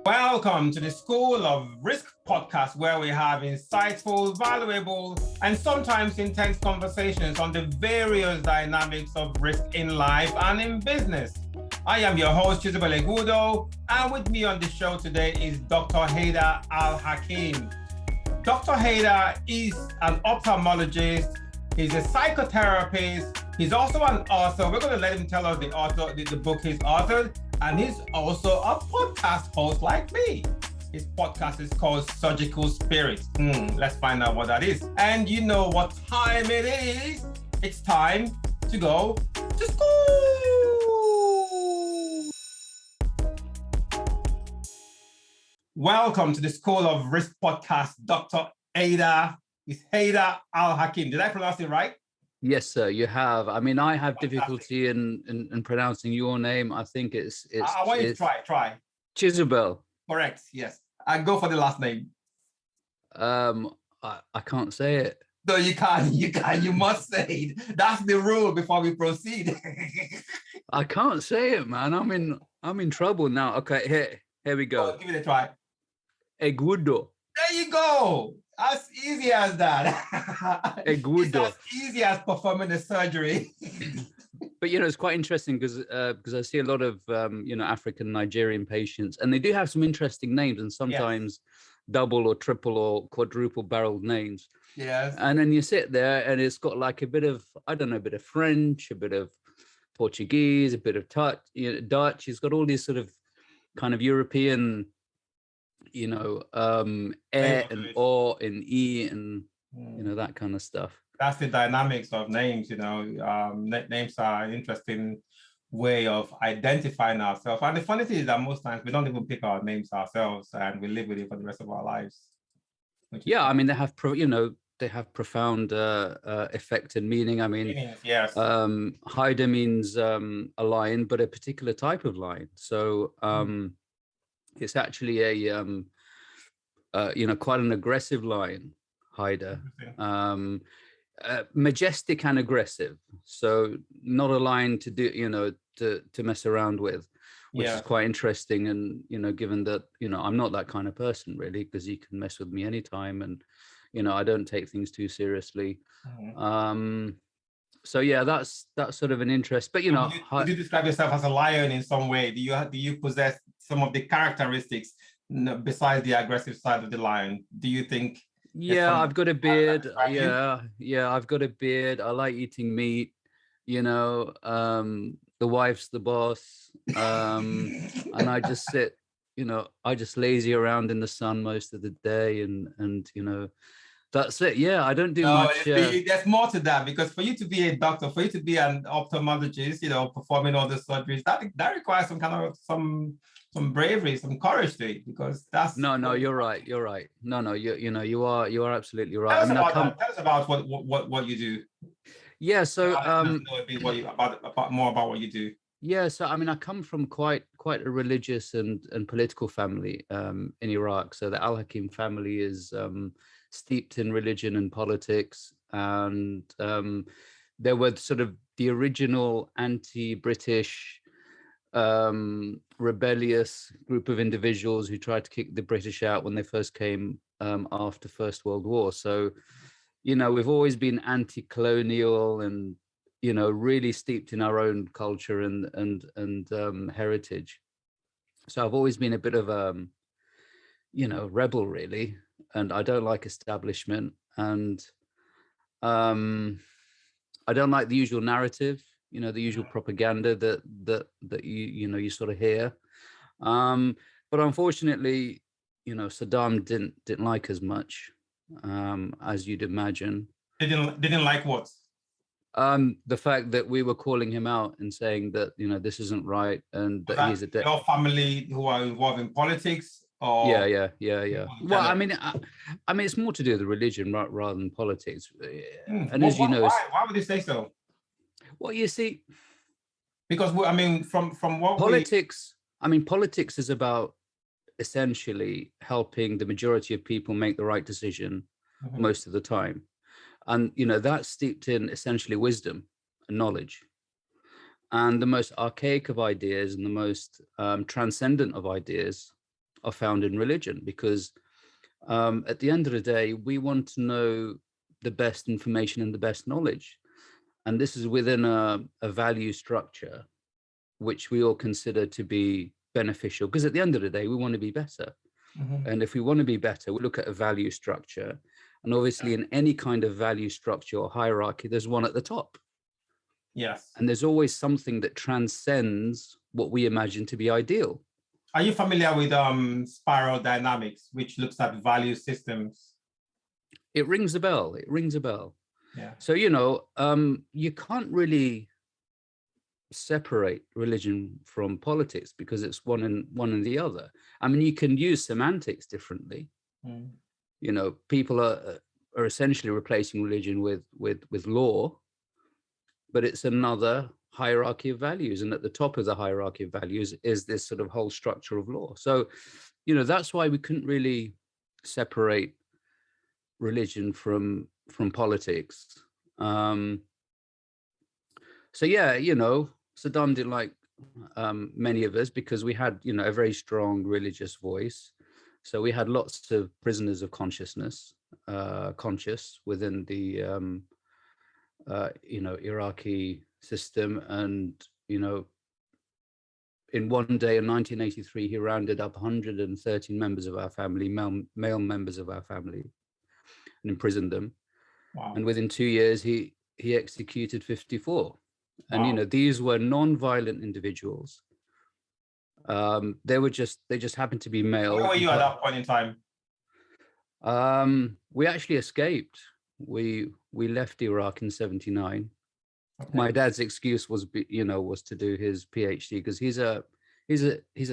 Welcome to the School of Risk podcast, where we have insightful, valuable, and sometimes intense conversations on the various dynamics of risk in life and in business. I am your host, Chizabele Gudo, and with me on the show today is Dr. Haider Al-Hakim. Dr. Haidar is an ophthalmologist. He's a psychotherapist. He's also an author. We're going to let him tell us the book he's authored. And he's also a podcast host like me. His podcast is called Surgical Spirit. Let's find out what that is. And you know what time it is. It's time to go to school. Welcome to the School of Risk podcast, Dr. Haider. It's Haider Al-Hakim. Did I pronounce it right? Yes, sir, you have. I mean, I have difficulty in pronouncing your name. I think it's. I want you to try. Chisabel. Correct. Yes. I go for the last name. I can't say it. No, you can't. You must say it. That's the rule before we proceed. I can't say it, man. I'm in trouble now. Okay, here we go. Give it a try. Egudo. There you go. As easy as that. Egudo. It's as easy as performing a surgery. But it's quite interesting because I see a lot of African Nigerian patients, and they do have some interesting names, and sometimes double or triple or quadruple barreled names. Yes. And then you sit there, and it's got like a bit of a bit of French, a bit of Portuguese, a bit of Dutch. It's got all these sort of kind of European. And O and E and that kind of stuff. That's the dynamics of names. Names are an interesting way of identifying ourselves. And the funny thing is that most times we don't even pick our names ourselves, and we live with it for the rest of our lives. I mean, they have profound effect and meaning. I mean, meanings, yes. Haider means a lion, but a particular type of lion. So it's actually a quite an aggressive lion, Haider. Majestic and aggressive. So not a lion to do, to mess around with, which is quite interesting. And given that I'm not that kind of person really, because you can mess with me anytime, and I don't take things too seriously. So that's sort of an interest. But would you describe yourself as a lion in some way? Do you possess some of the characteristics besides the aggressive side of the lion? Do you think? I've got a beard. I've got a beard. I like eating meat. The wife's the boss, and I just sit. I just lazy around in the sun most of the day, and that's it. I don't do much. There's more to that, because for you to be a doctor, for you to be an ophthalmologist, performing all the surgeries, that requires some bravery, some courage to it, because that's no, you're right. No, you are absolutely right. Tell us about what you do. So more about what you do. So I mean, I come from quite a religious and political family in Iraq. So the Al-Hakim family is steeped in religion and politics, and there were sort of the original anti-British rebellious group of individuals who tried to kick the British out when they first came after First World War. So we've always been anti-colonial and really steeped in our own culture and heritage. So I've always been a bit of a rebel really, and I don't like establishment, and I don't like the usual narrative, the usual propaganda that you sort of hear. But unfortunately, Saddam didn't like as much as you'd imagine. Didn't like what? The fact that we were calling him out and saying that this isn't right, and that he's your family who are involved in politics. Or yeah. Well, I mean, it's more to do with the religion rather than politics. And as you know, why would you say so? Well, you see, because from what politics. Politics is about essentially helping the majority of people make the right decision most of the time, and that's steeped in essentially wisdom and knowledge. And the most archaic of ideas and the most transcendent of ideas are found in religion, because at the end of the day, we want to know the best information and the best knowledge. And this is within a value structure, which we all consider to be beneficial, because at the end of the day, we want to be better. Mm-hmm. And if we want to be better, we look at a value structure. And obviously in any kind of value structure or hierarchy, there's one at the top. Yes. And there's always something that transcends what we imagine to be ideal. Are you familiar with spiral dynamics, which looks at value systems? It rings a bell. It rings a bell. Yeah. So, you know, you can't really separate religion from politics, because it's one and the other. I mean, you can use semantics differently. Mm. You know, people are essentially replacing religion with law, but it's another hierarchy of values, and at the top of the hierarchy of values is this sort of whole structure of law. So, you know, that's why we couldn't really separate religion from politics. So yeah, you know, Saddam didn't like many of us, because we had, you know, a very strong religious voice. So we had lots of prisoners of consciousness, conscious within the you know, Iraqi system. And, you know, in one day in 1983, he rounded up 113 members of our family, male members of our family, and imprisoned them. Wow. And within 2 years, he executed 54. And, Wow. you know, these were non-violent individuals. They just happened to be male. Where were you at that point in time? We actually escaped. We left Iraq in 79. Okay. My dad's excuse was, you know, was to do his PhD, because he's a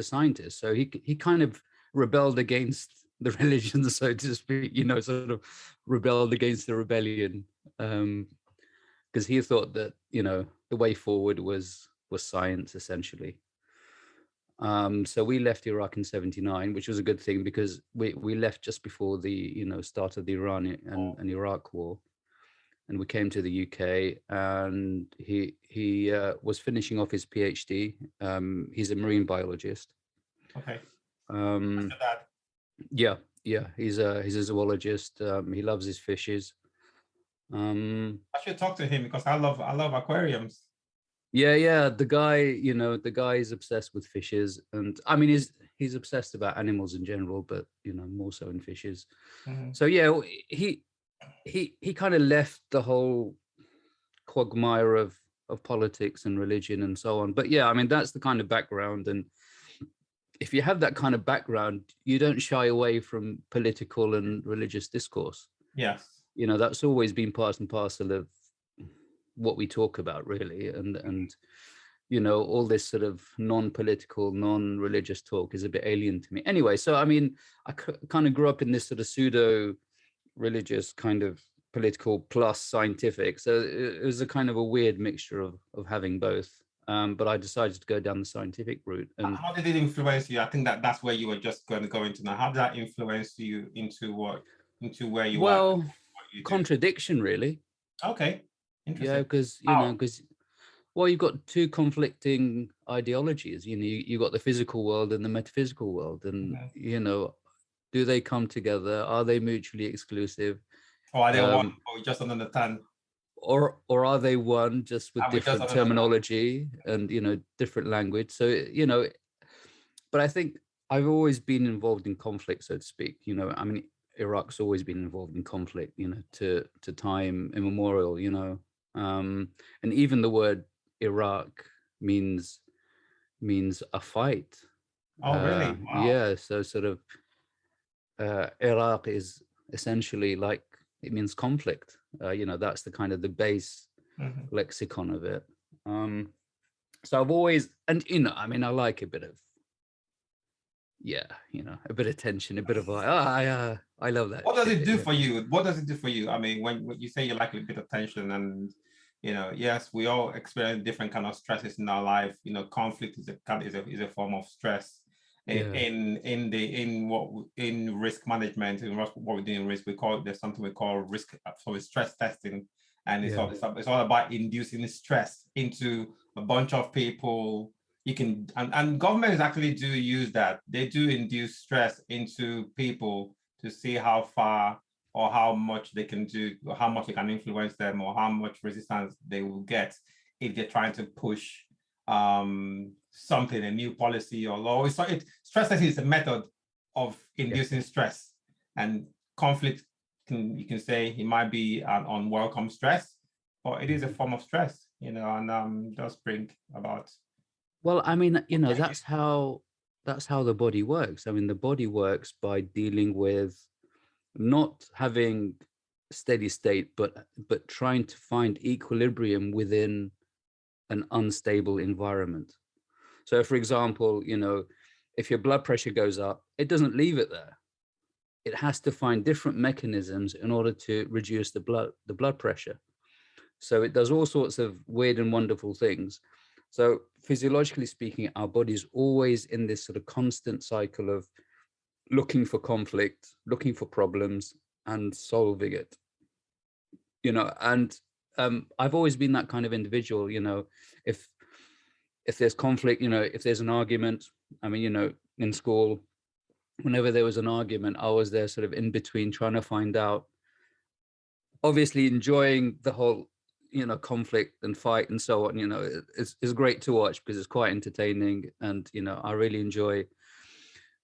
scientist. So he kind of rebelled against the religion, so to speak, you know, sort of rebelled against the rebellion, because he thought that, you know, the way forward was science, essentially. So we left Iraq in 79, which was a good thing, because we left just before the, you know, start of the Iran and Iraq war. And we came to the UK, and he was finishing off his PhD. He's a marine biologist. Okay. Yeah, he's a zoologist. He loves his fishes. I should talk to him, because I love aquariums. Yeah, the guy, you know, the guy is obsessed with fishes, and I mean, he's obsessed about animals in general, but, you know, more so in fishes. Mm-hmm. So yeah, he kind of left the whole quagmire of politics and religion and so on. But yeah, I mean, that's the kind of background, and if you have that kind of background, you don't shy away from political and religious discourse. Yes. You know, that's always been part and parcel of what we talk about, really. And you know, all this sort of non-political, non-religious talk is a bit alien to me. Anyway, so I mean, I kind of grew up in this sort of pseudo religious kind of political plus scientific. So it was a kind of a weird mixture of having both. But I decided to go down the scientific route. And how did it influence you? I think that's where you were just going to go into now. How did that influence you into where you are? Well, contradiction, really. Okay. Interesting. Yeah, because, you know, well, you've got two conflicting ideologies. You know, you got the physical world and the metaphysical world. And, you know, do they come together? Are they mutually exclusive? Or are they one, or we just don't understand? Or are they one, just with different terminology and, you know, different language? So, you know, but I think I've always been involved in conflict, so to speak. You know, I mean, Iraq's always been involved in conflict, you know, to time immemorial, you know. And even the word Iraq means a fight. Oh, really? Wow. Yeah, so sort of Iraq is essentially like, it means conflict. You know, that's the kind of the base lexicon of it. So I've always, and, you know, I mean, I like a bit of, yeah, you know, a bit of tension, a bit of like, I love that. What does it do for you? What does it do for you? I mean, when you say you like a bit of tension, and, you know, yes, we all experience different kind of stresses in our life. You know, conflict is a form of stress. In risk management, in what we do in risk, there's something we call risk, so stress testing, and it's all about inducing stress into a bunch of people, you can, and governments actually do use that. They do induce stress into people to see how far or how much they can do, or how much they can influence them, or how much resistance they will get if they're trying to push something, a new policy or law. So stress testing is a method of inducing stress, and conflict you can say it might be an unwelcome stress, but it is a form of stress, and does bring about. Well, I mean, that's how the body works. I mean, the body works by dealing with not having steady state, but trying to find equilibrium within an unstable environment. So, for example, if your blood pressure goes up, it doesn't leave it there. It has to find different mechanisms in order to reduce the blood pressure. So it does all sorts of weird and wonderful things. So physiologically speaking, our body is always in this sort of constant cycle of looking for conflict, looking for problems, and solving it. And I've always been that kind of individual. If there's conflict, if there's an argument, I mean, in school, whenever there was an argument, I was there sort of in between, trying to find out, obviously enjoying the whole conflict and fight and so on. It's great to watch because it's quite entertaining, and I really enjoy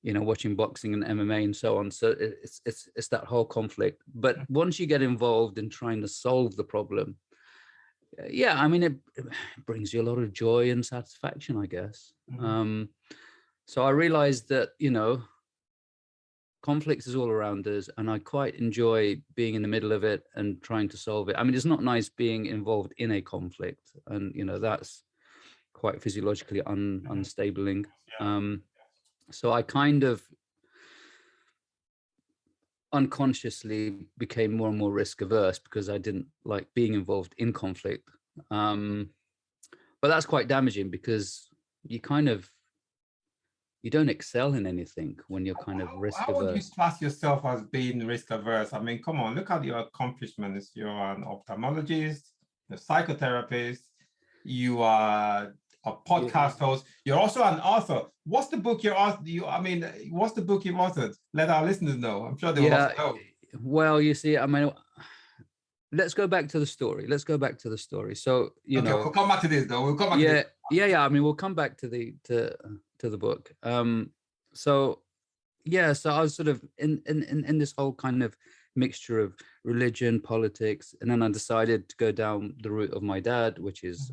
watching boxing and MMA and so on. So it's that whole conflict. But once you get involved in trying to solve the problem, I mean, it brings you a lot of joy and satisfaction, I guess. So I realized that conflict is all around us, and I quite enjoy being in the middle of it and trying to solve it. I mean, it's not nice being involved in a conflict, and that's quite physiologically unstabling. So I kind of unconsciously became more and more risk averse because I didn't like being involved in conflict. But that's quite damaging because you don't excel in anything when you're kind of risk averse. How would you class yourself as being risk averse? I mean, come on, look at your accomplishments. You're an ophthalmologist, a psychotherapist, you are a podcast host. You're also an author. What's the book what's the book you've authored? Let our listeners know. I'm sure they will also know. Well, you see, I mean, let's go back to the story. So, we'll come back to this though. We'll come back to this. I mean, we'll come back to the book. So I was sort of in this whole kind of mixture of religion, politics, and then I decided to go down the route of my dad, which is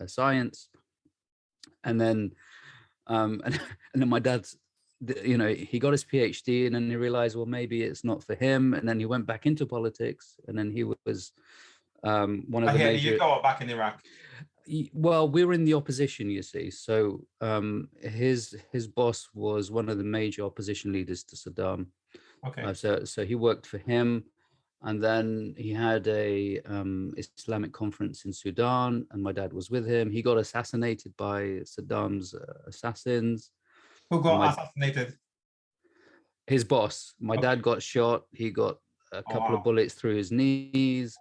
science. And then and then my dad's, he got his PhD, and then he realized, well, maybe it's not for him, and then he went back into politics, and then he was one of the major. You go back in Iraq. Well, we were in the opposition, you see. So his boss was one of the major opposition leaders to Saddam. Okay. So he worked for him, and then he had a Islamic conference in Sudan, and my dad was with him. He got assassinated by Saddam's assassins. Who got assassinated? His boss. My dad got shot. He got a couple of bullets through his knees,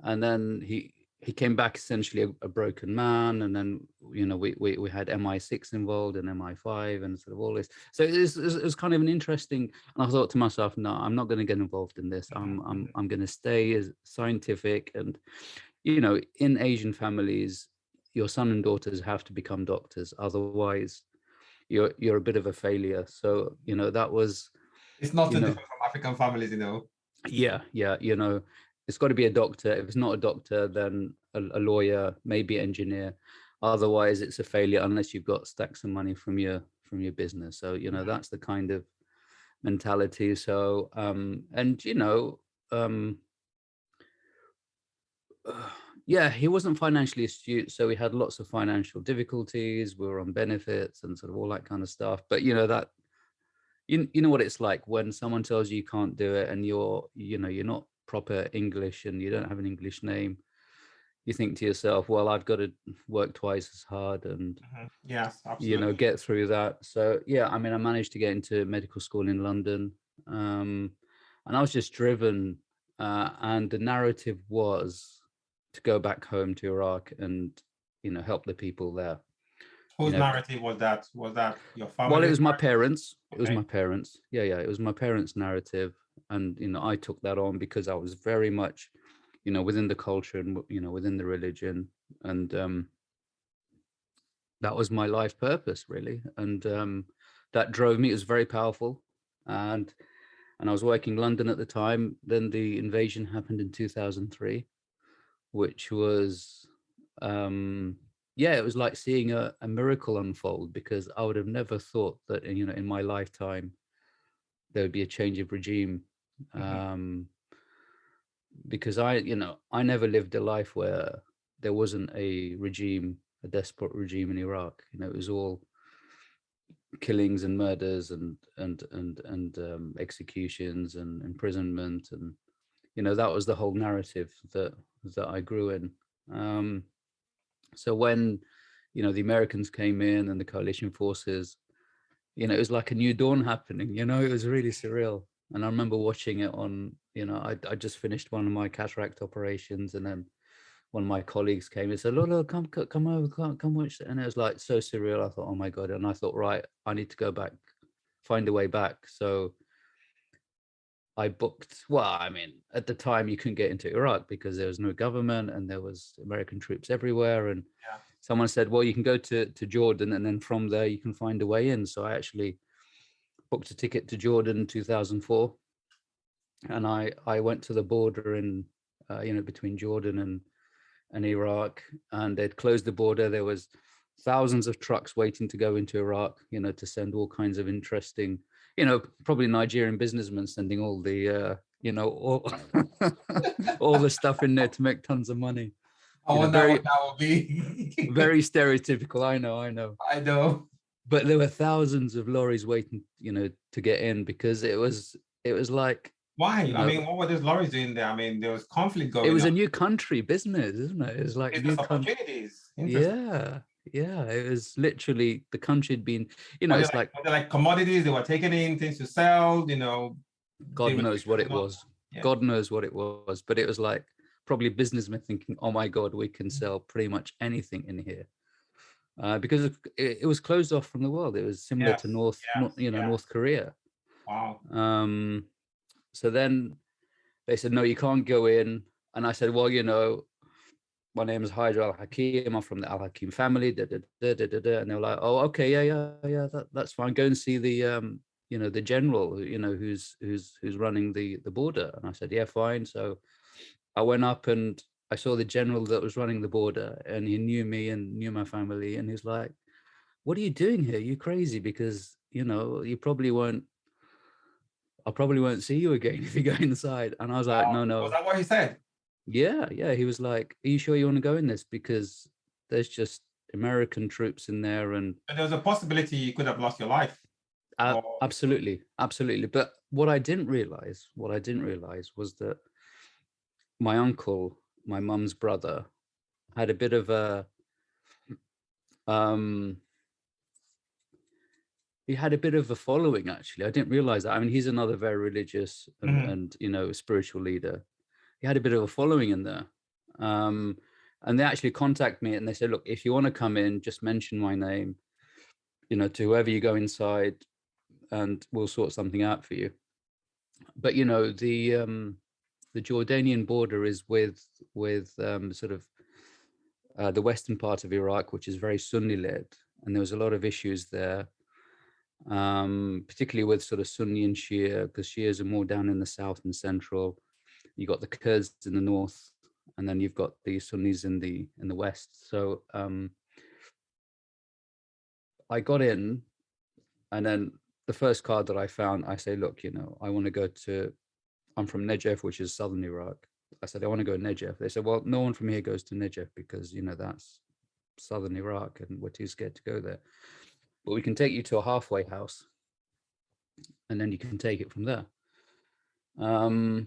and then he came back essentially a broken man. And then we had MI6 involved and MI5 and sort of all this. So it was kind of an interesting. And I thought to myself, no, I'm not going to get involved in this. I'm going to stay as scientific. And in Asian families, your son and daughters have to become doctors, otherwise you're a bit of a failure. So that was. It's not too different from African families, Yeah. It's got to be a doctor. If it's not a doctor, then a lawyer, maybe engineer. Otherwise, it's a failure unless you've got stacks of money from your business. So that's the kind of mentality. So he wasn't financially astute, so we had lots of financial difficulties. We were on benefits and sort of all that kind of stuff. But that you know what it's like when someone tells you can't do it, and you're not proper English and you don't have an English name. You think to yourself, well, I've got to work twice as hard and yes, absolutely. Get through that. So I mean, I managed to get into medical school in London, and I was just driven, and the narrative was to go back home to Iraq and help the people there. Whose narrative was that? Was that your family? Well, it was my parents. Okay. It was my parents. Yeah, it was my parents' narrative. And, I took that on because I was very much, within the culture and, within the religion. And that was my life purpose, really. And that drove me. It was very powerful. And I was working in London at the time. Then the invasion happened in 2003, which was, it was like seeing a miracle unfold, because I would have never thought that, in my lifetime, there would be a change of regime. Because I never lived a life where there wasn't a desperate regime in Iraq. It was all killings and murders and executions and imprisonment, and that was the whole narrative that I grew in. So when the Americans came in and the coalition forces, it was like a new dawn happening. It was really surreal. And I remember watching it on, I just finished one of my cataract operations, and then one of my colleagues came and said, look, come over, come watch it. And it was like so surreal. I thought, oh my God. And I thought, right, I need to go back, find a way back. So I booked, at the time you couldn't get into Iraq because there was no government and there was American troops everywhere. And someone said, well, you can go to Jordan, and then from there you can find a way in. So I actually booked a ticket to Jordan in 2004. And I went to the border in, between Jordan and Iraq, and they'd closed the border. There was thousands of trucks waiting to go into Iraq, to send all kinds of interesting, probably Nigerian businessmen sending all the, all the stuff in there to make tons of money. I wonder what that will be. Very stereotypical. I know. I know. But there were thousands of lorries waiting, to get in, because it was like. Why? What were these lorries doing there? There was conflict going on. It was a new country business, isn't it? It was like business opportunities. Yeah. It was literally, the country had been, it's like commodities they were taking in, things to sell, God knows what it was. Yeah. God knows what it was. But it was like probably businessmen thinking, oh my God, we can sell pretty much anything in here. Because it was closed off from the world. It was similar to North Korea. Wow. So then they said, no, you can't go in. And I said, well, my name is Haider Al-Hakim. I'm from the Al-Hakim family. And they were like, oh, okay, yeah, that's fine. Go and see the, the general, who's running the border. And I said, yeah, fine. So I went up and I saw the general that was running the border, and he knew me and knew my family. And he's like, what are you doing here? You crazy? Because, you probably won't. I probably won't see you again if you go inside. And I was like, no. Was that what he said? Yeah. He was like, are you sure you want to go in this? Because there's just American troops in there. And there was a possibility you could have lost your life. Absolutely. But what I didn't realize was that my uncle, my mum's brother, had a bit of a, he had a bit of a following, actually. I didn't realize that. He's another very religious and spiritual leader. He had a bit of a following in there. And they actually contacted me and they said, look, if you want to come in, just mention my name, to whoever you go inside, and we'll sort something out for you. But, the Jordanian border is with sort of the western part of Iraq, which is very Sunni-led. And there was a lot of issues there. Particularly with sort of Sunni and Shia, because Shias are more down in the south and central. You got the Kurds in the north, and then you've got the Sunnis in the west. So I got in, and then the first card that I found, I say, look, I want to go to, I'm from Najaf, which is southern Iraq. I said, I want to go to Najaf. They said, well, no one from here goes to Najaf because, that's southern Iraq and we're too scared to go there. But we can take you to a halfway house, and then you can take it from there. And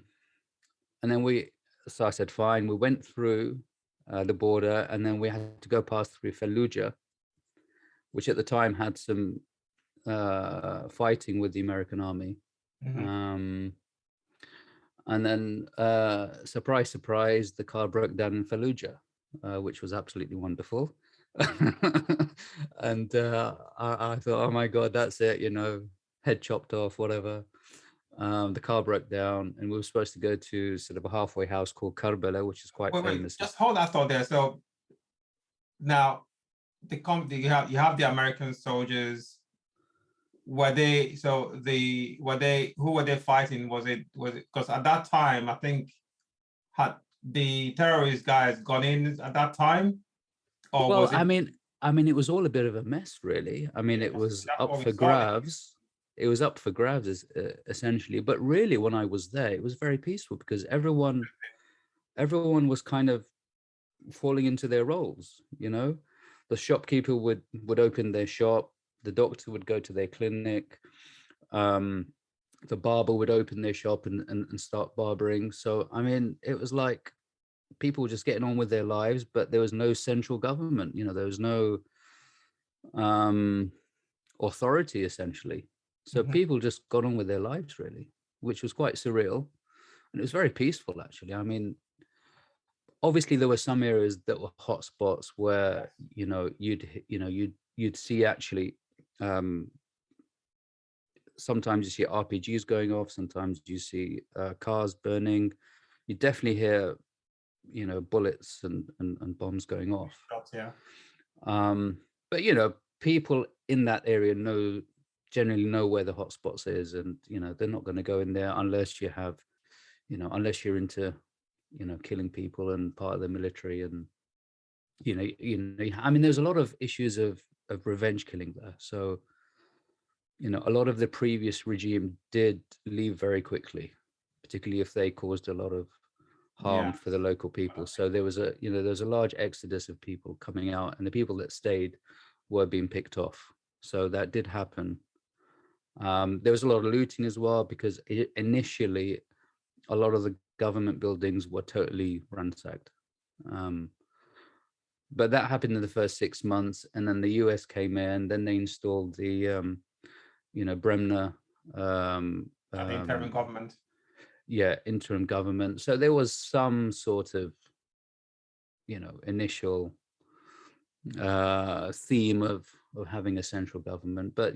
then so I said, fine. We went through the border, and then we had to go past through Fallujah, which at the time had some fighting with the American army. And then, surprise, surprise, the car broke down in Fallujah, which was absolutely wonderful. And I thought, oh my God, that's it, head chopped off, whatever. The car broke down, and we were supposed to go to sort of a halfway house called Karbala, which is quite Wait, famous. just hold that thought there. So now you have the American soldiers. Were they who were they fighting? Was it because at that time I think had the terrorist guys gone in at that time, or Well, was it? I mean, it was all a bit of a mess, really. I mean, it was That's up what we for saw. grabs. It was up for grabs, essentially. But really, when I was there, it was very peaceful because everyone was kind of falling into their roles. The shopkeeper would open their shop, the doctor would go to their clinic, the barber would open their shop and start barbering. So I mean, it was like people were just getting on with their lives, but there was no central government. There was no authority, essentially. So people just got on with their lives, really, which was quite surreal, and it was very peaceful, actually. I mean, obviously there were some areas that were hotspots where you'd see actually sometimes you see RPGs going off, sometimes you see cars burning. You definitely hear bullets and bombs going off. Yeah. But people in that area generally know where the hotspots is, and they're not going to go in there unless you have unless you're into killing people and part of the military. And I mean, there's a lot of issues of revenge killing there. So a lot of the previous regime did leave very quickly, particularly if they caused a lot of harm for the local people. So there was a large exodus of people coming out, and the people that stayed were being picked off. So that did happen. There was a lot of looting as well, because initially a lot of the government buildings were totally ransacked. But that happened in the first 6 months, and then the US came in. Then they installed the Bremner interim government. Yeah, interim government. So there was some sort of initial theme of having a central government, but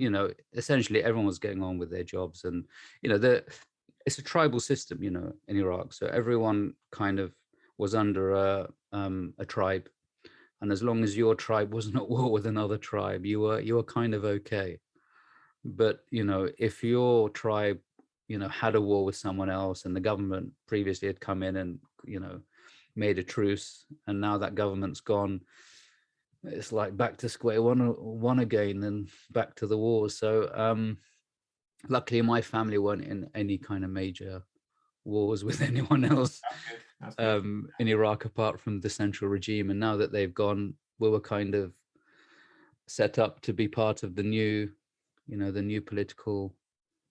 essentially everyone was getting on with their jobs. And it's a tribal system in Iraq, so everyone kind of was under a tribe, and as long as your tribe wasn't at war with another tribe, you were kind of okay. But if your tribe had a war with someone else, and the government previously had come in and made a truce, and now that government's gone, it's like back to square one again, and back to the war. So luckily my family weren't in any kind of major wars with anyone else. That's good. In Iraq, apart from the central regime. And now that they've gone, we were kind of set up to be part of the new political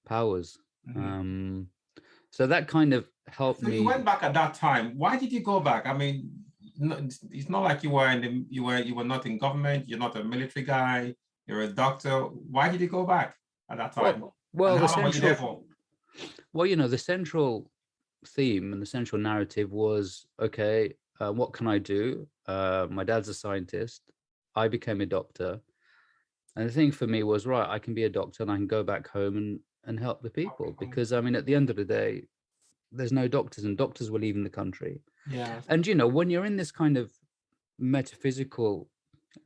powers. So that kind of helped me. You went back at that time. Why did you go back? I mean, it's not like you were not in government. You're not a military guy. You're a doctor. Why did you go back at that time? Well, how long were you there for? Well, the central theme and the central narrative was, okay, what can I do? My dad's a scientist. I became a doctor. And the thing for me was, right, I can be a doctor and I can go back home and help the people. Because, I mean, at the end of the day, there's no doctors, and doctors were leaving the country. Yeah. And, when you're in this kind of metaphysical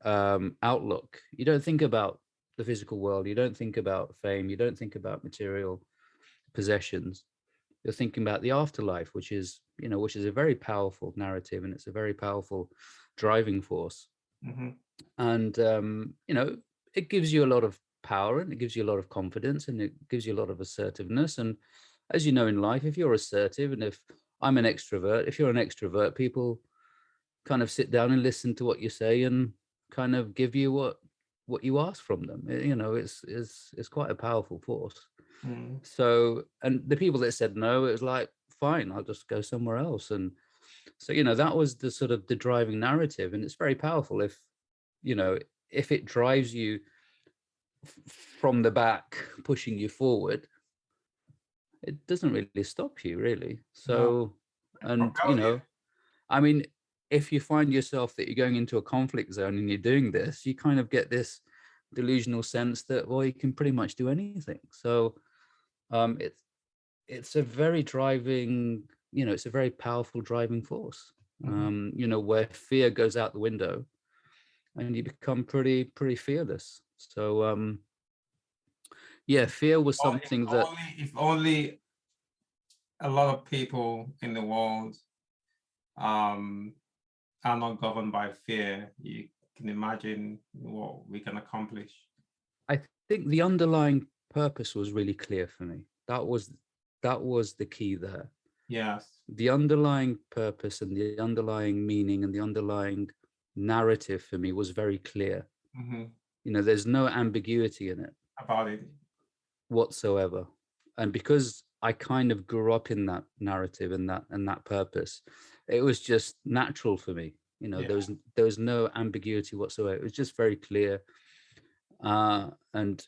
outlook, you don't think about the physical world. You don't think about fame. You don't think about material possessions. You're thinking about the afterlife, which is a very powerful narrative, and it's a very powerful driving force. And, it gives you a lot of power, and it gives you a lot of confidence, and it gives you a lot of assertiveness. And as you know, in life, if you're assertive, and if I'm an extrovert, if you're an extrovert, people kind of sit down and listen to what you say and kind of give you what you ask from them. It's quite a powerful force. So, and the people that said no, it was like, fine, I'll just go somewhere else. And so, that was the sort of the driving narrative. And it's very powerful if it drives you from the back, pushing you forward, it doesn't really stop you, really. So, and I mean, if you find yourself that you're going into a conflict zone and you're doing this, you kind of get this delusional sense that, well, you can pretty much do anything. So it's a very driving, it's a very powerful driving force, where fear goes out the window and you become pretty fearless. So yeah, fear was something if only a lot of people in the world are not governed by fear, you can imagine what we can accomplish. I think the underlying purpose was really clear for me. That was the key there. Yes. The underlying purpose and the underlying meaning and the underlying narrative for me was very clear. There's no ambiguity in it about it whatsoever. And because I kind of grew up in that narrative and that purpose, it was just natural for me. There was no ambiguity whatsoever. It was just very clear. And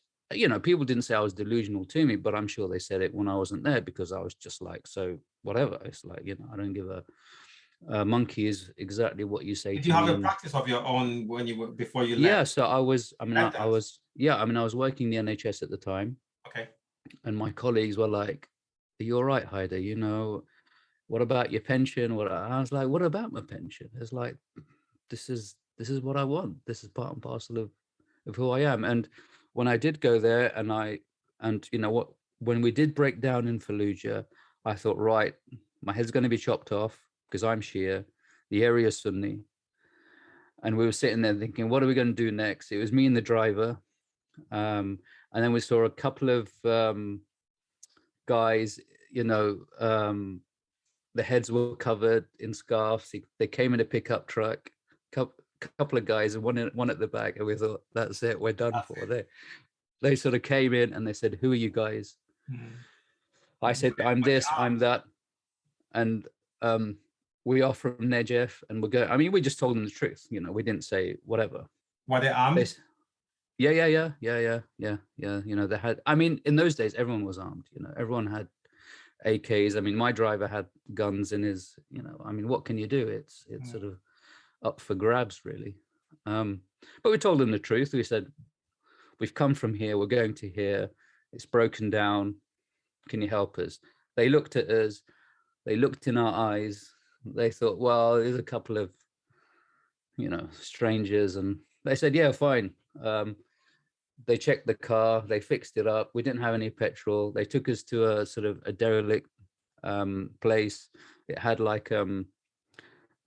people didn't say I was delusional to me, but I'm sure they said it when I wasn't there, because I was just like, so whatever. It's like, I don't give a monkey is exactly what you say. Did you have a practice of your own when you were, before you left? Yeah, so I was working the NHS at the time. Okay. And my colleagues were like, are you all right, Haider? What about your pension? I was like, what about my pension? It's like, this is what I want. This is part and parcel of who I am. And when I did go there, when we did break down in Fallujah, I thought, right, my head's going to be chopped off because I'm Shia, the area is Sunni. And we were sitting there thinking, what are we going to do next? It was me and the driver. And then we saw a couple of guys, the heads were covered in scarves. They came in a pickup truck, couple of guys, and one at the back, and we thought, that's it, we're done for. They sort of came in and they said, who are you guys? I said, I'm this, I'm that, and we are from Najaf, and we're going. I mean, we just told them the truth. We didn't say whatever. Were they armed? Yeah. They had. I mean, in those days, everyone was armed. Everyone had AKs. I mean, my driver had guns in his. I mean, what can you do? It's sort of up for grabs, really. But we told them the truth. We said, we've come from here. We're going to here. It's broken down. Can you help us? They looked at us. They looked in our eyes. They thought, well, there's a couple of, strangers. And they said, yeah, fine. They checked the car. They fixed it up. We didn't have any petrol. They took us to a sort of a derelict place. It had like one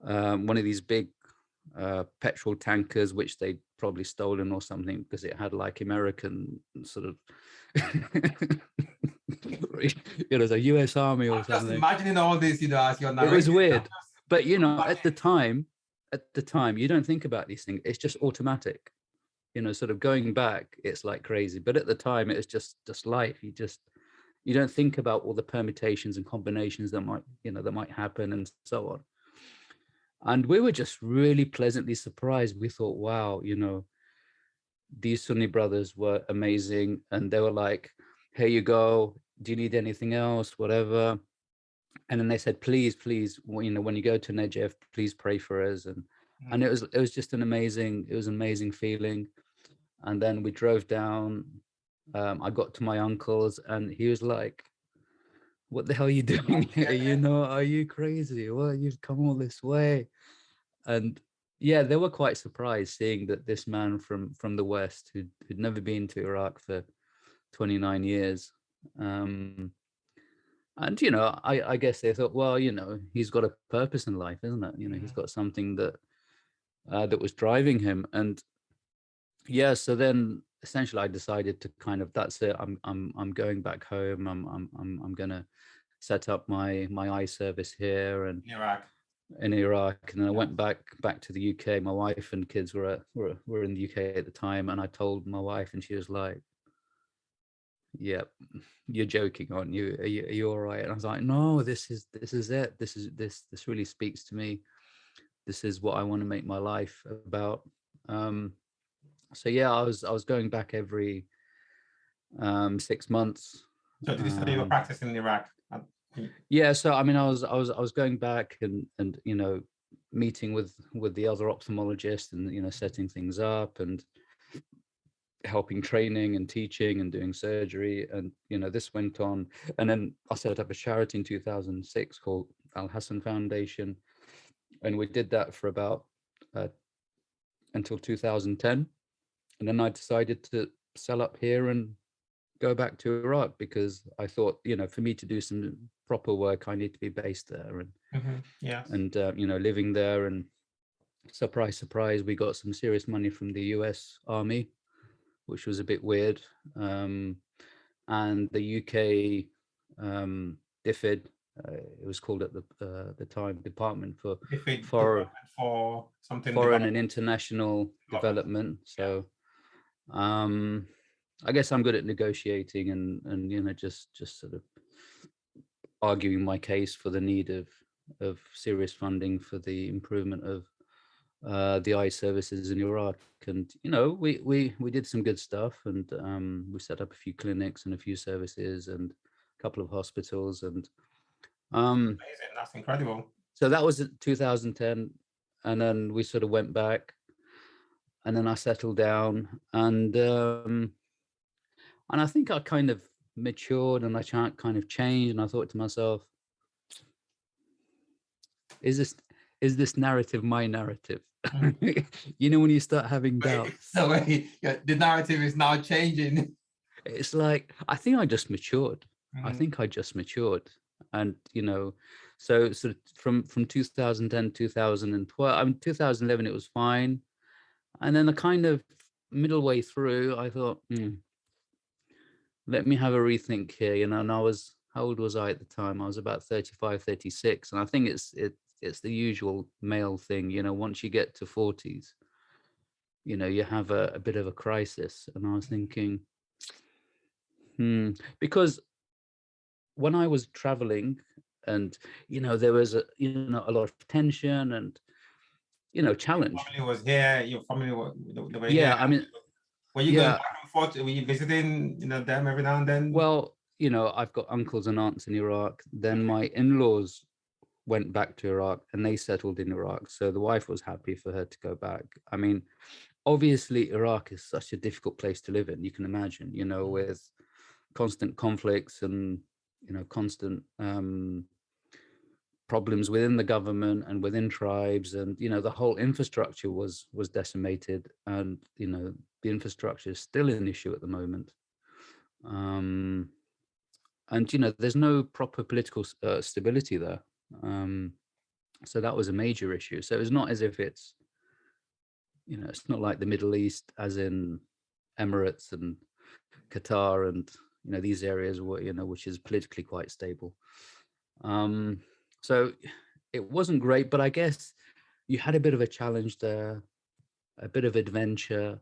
of these big petrol tankers, which they'd probably stolen or something, because it had like American sort of it was a US Army or something. Just imagining all this, as you're narrating. It was weird, but at the time, you don't think about these things. It's just automatic. Sort of going back, it's like crazy. But at the time, it's just life. You don't think about all the permutations and combinations that might happen and so on. And we were just really pleasantly surprised. We thought, wow, these Sunni brothers were amazing. And they were like, here you go. Do you need anything else? Whatever. And then they said, please, when you go to Najaf, please pray for us. And it was just an amazing feeling. And then we drove down. I got to my uncle's and he was like, what the hell are you doing here? Are you crazy? Well, you've come all this way. And yeah, they were quite surprised seeing that this man from the West who'd never been to Iraq for 29 years. And, I guess they thought, well, he's got a purpose in life, isn't it? He's got something that was driving him. And yeah, so then essentially I decided to kind of, that's it. I'm going back home. I'm going to set up my eye service here and in Iraq. And then I went back to the UK. My wife and kids were in the UK at the time. And I told my wife and she was like, yep, you're joking, aren't you? Are you all right? And I was like, no, this is it. This really speaks to me. This is what I want to make my life about. So yeah, I was going back every 6 months. So did you study your practice in Iraq? Yeah, so I mean, I was going back and meeting with the other ophthalmologists and, you know, setting things up and helping training and teaching and doing surgery. And, you know, this went on. And then I set up a charity in 2006 called Al-Hassan Foundation. And we did that for about until 2010. And then I decided to sell up here and go back to Iraq, because I thought, you know, for me to do some proper work, I need to be based there. And and you know, living there. And surprise, surprise, we got some serious money from the US Army, which was a bit weird. And the UK DFID, it was called at the time, Department for Foreign and International Development. So I guess I'm good at negotiating and you know, just sort of arguing my case for the need of serious funding for the improvement of the eye services in Iraq. And you know, we did some good stuff, and we set up a few clinics and a few services and a couple of hospitals. And amazing. That's incredible. So that was 2010, and then we sort of went back, and then I settled down, and I think I kind of matured, and I kind of changed, and I thought to myself, is this narrative my narrative? You know, when you start having doubts. So the narrative is now changing. It's like, I think I just matured. I think I just matured. And, you know, so from 2010, 2012, I mean, 2011, it was fine. And then a kind of middle way through, I thought, let me have a rethink here, you know. And I was, how old was I at the time? I was about 35, 36. And I think it's the usual male thing, you know, once you get to 40s, you know, you have a bit of a crisis. And I was thinking, because when I was traveling and, you know, there was a lot of tension and, you know, challenge. Your family was here, your family were here. I mean, were you going back and forth? Were you visiting, you know, them every now and then? Well, you know, I've got uncles and aunts in Iraq. Then my in-laws went back to Iraq and they settled in Iraq. So the wife was happy for her to go back. I mean, obviously, Iraq is such a difficult place to live in. You can imagine, you know, with constant conflicts and, you know, constant problems within the government and within tribes. And, you know, the whole infrastructure was decimated. And, you know, the infrastructure is still an issue at the moment. And, you know, there's no proper political stability there. So that was a major issue. So it's not as if it's, you know, it's not like the Middle East, as in Emirates and Qatar and, you know, these areas where, you know, which is politically quite stable. So it wasn't great, but I guess you had a bit of a challenge there, a bit of adventure,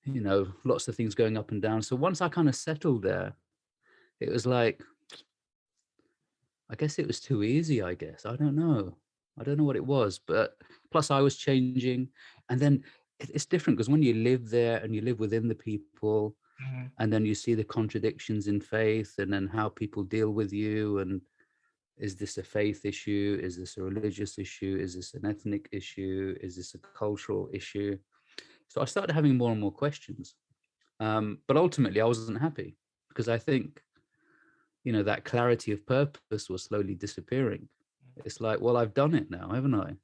you know, lots of things going up and down. So once I kind of settled there, it was like, I guess it was too easy, I guess. I don't know what it was, but plus I was changing. And then it's different because when you live there and you live within the people, and then you see the contradictions in faith and then how people deal with you. And is this a faith issue? Is this a religious issue? Is this an ethnic issue? Is this a cultural issue? So I started having more and more questions. But ultimately I wasn't happy because I think, you know, that clarity of purpose was slowly disappearing. It's like, well, I've done it now, haven't I?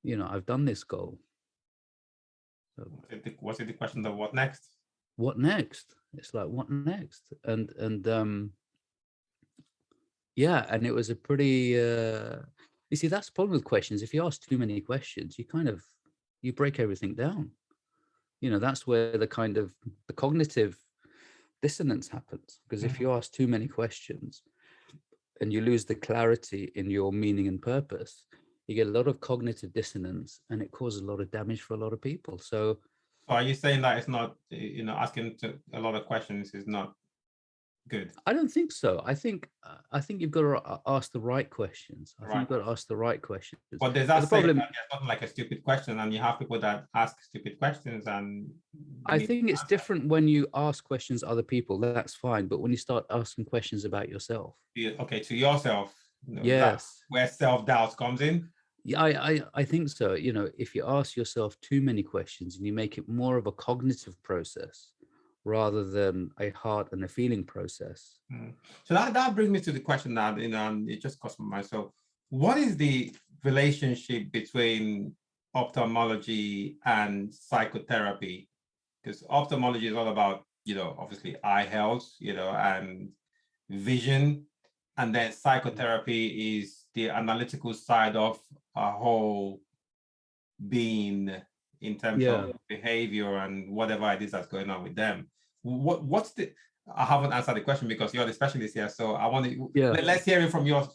You know, I've done this goal. So, was it the question of what next? What next? It's like, what next? And yeah, and it was a pretty, you see, that's the problem with questions. If you ask too many questions, you break everything down. You know, that's where the cognitive dissonance happens. Because if you ask too many questions and you lose the clarity in your meaning and purpose, you get a lot of cognitive dissonance and it causes a lot of damage for a lot of people. So are you saying that it's not, you know, asking a lot of questions is not good? I don't think so. I think you've got to ask the right questions. I think you've got to ask the right questions. But does that say that there's nothing like a stupid question, and you have people that ask stupid questions? And I think it's different when you ask questions to other people. That's fine. But when you start asking questions about yourself, okay, to yourself, Is that Yes. where self-doubt comes in? Yeah, I think so. If you ask yourself too many questions and you make it more of a cognitive process rather than a heart and a feeling process. So that brings me to the question that it just crossed my mind. So, what is the relationship between ophthalmology and psychotherapy? Because ophthalmology is all about, obviously eye health, and vision, and then psychotherapy is the analytical side of a whole being in terms of behavior and whatever it is that's going on with them. What's the I haven't answered the question because you're the specialist here, so I want to let's hear it from your.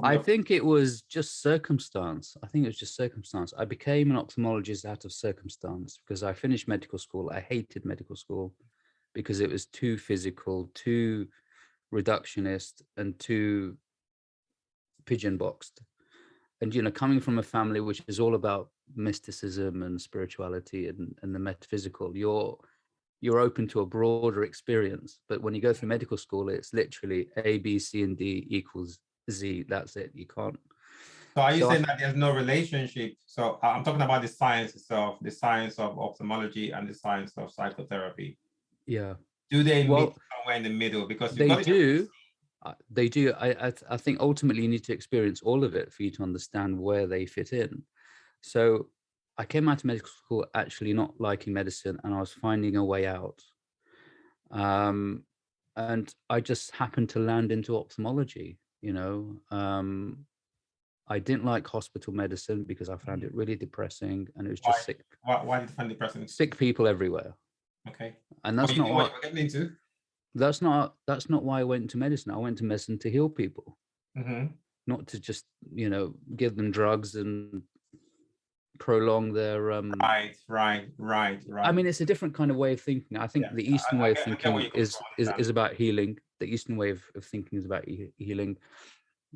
I think it was just circumstance. I became an ophthalmologist out of circumstance because I finished medical school. I hated medical school because it was too physical, too reductionist, and too pigeon boxed. And coming from a family which is all about mysticism and spirituality and the metaphysical, you're open to a broader experience. But when you go through medical school, it's literally A, B, C, and D equals Z. That's it. You can't. So are you saying that there's no relationship? So I'm talking about the science itself, the science of ophthalmology and the science of psychotherapy. Yeah. Do they meet somewhere in the middle? Because they do. They do. I think ultimately you need to experience all of it for you to understand where they fit in. So I came out of medical school actually not liking medicine, and I was finding a way out. And I just happened to land into ophthalmology. I didn't like hospital medicine because I found it really depressing, and it was just sick. Why did you find it depressing? Sick people everywhere. Okay. And that's not what you were getting into. That's not why I went into medicine. I went to medicine to heal people, not to just give them drugs and prolong their Right. I mean, it's a different kind of way of thinking. I think the Eastern way of thinking is about healing. The Eastern way of thinking is about healing.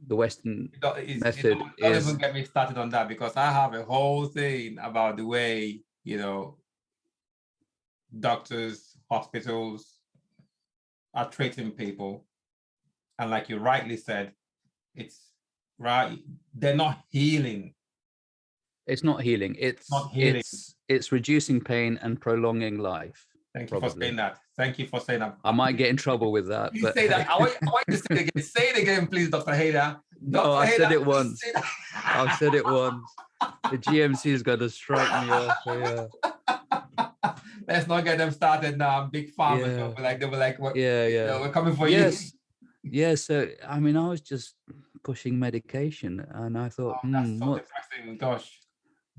The Western method don't even get me started on that, because I have a whole thing about the way doctors, hospitals are treating people, and like you rightly said, it's right. They're not healing. It's not healing. It's reducing pain and prolonging life. Thank you for saying that. Thank you for saying that. I might get in trouble with that. Please say that. I want you to say it again. Say it again, please, Dr. Haidar. No, I said it once. I've said it once. The GMC is going to strike me off. Yeah. Let's not get them started now. Big farmers. Yeah. They were like, what? Yeah. We're coming for you. Yeah. So, I mean, I was just pushing medication, and I thought, that's so depressing. Gosh.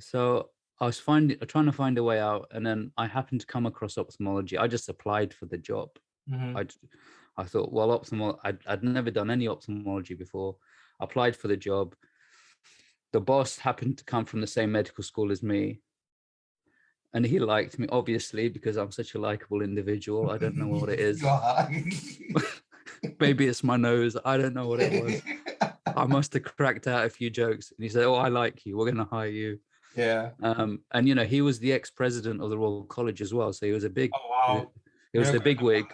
So I was trying to find a way out, and then I happened to come across ophthalmology. I just applied for the job. I thought, well, I'd never done any ophthalmology before. I applied for the job. The boss happened to come from the same medical school as me, and he liked me, obviously, because I'm such a likable individual. I don't know what it is. Maybe it's my nose. I don't know what it was. I must have cracked out a few jokes, and he said, "Oh, I like you. We're going to hire you." Yeah. And he was the ex-president of the Royal College as well, so he was a big. Oh wow. He was the big wig.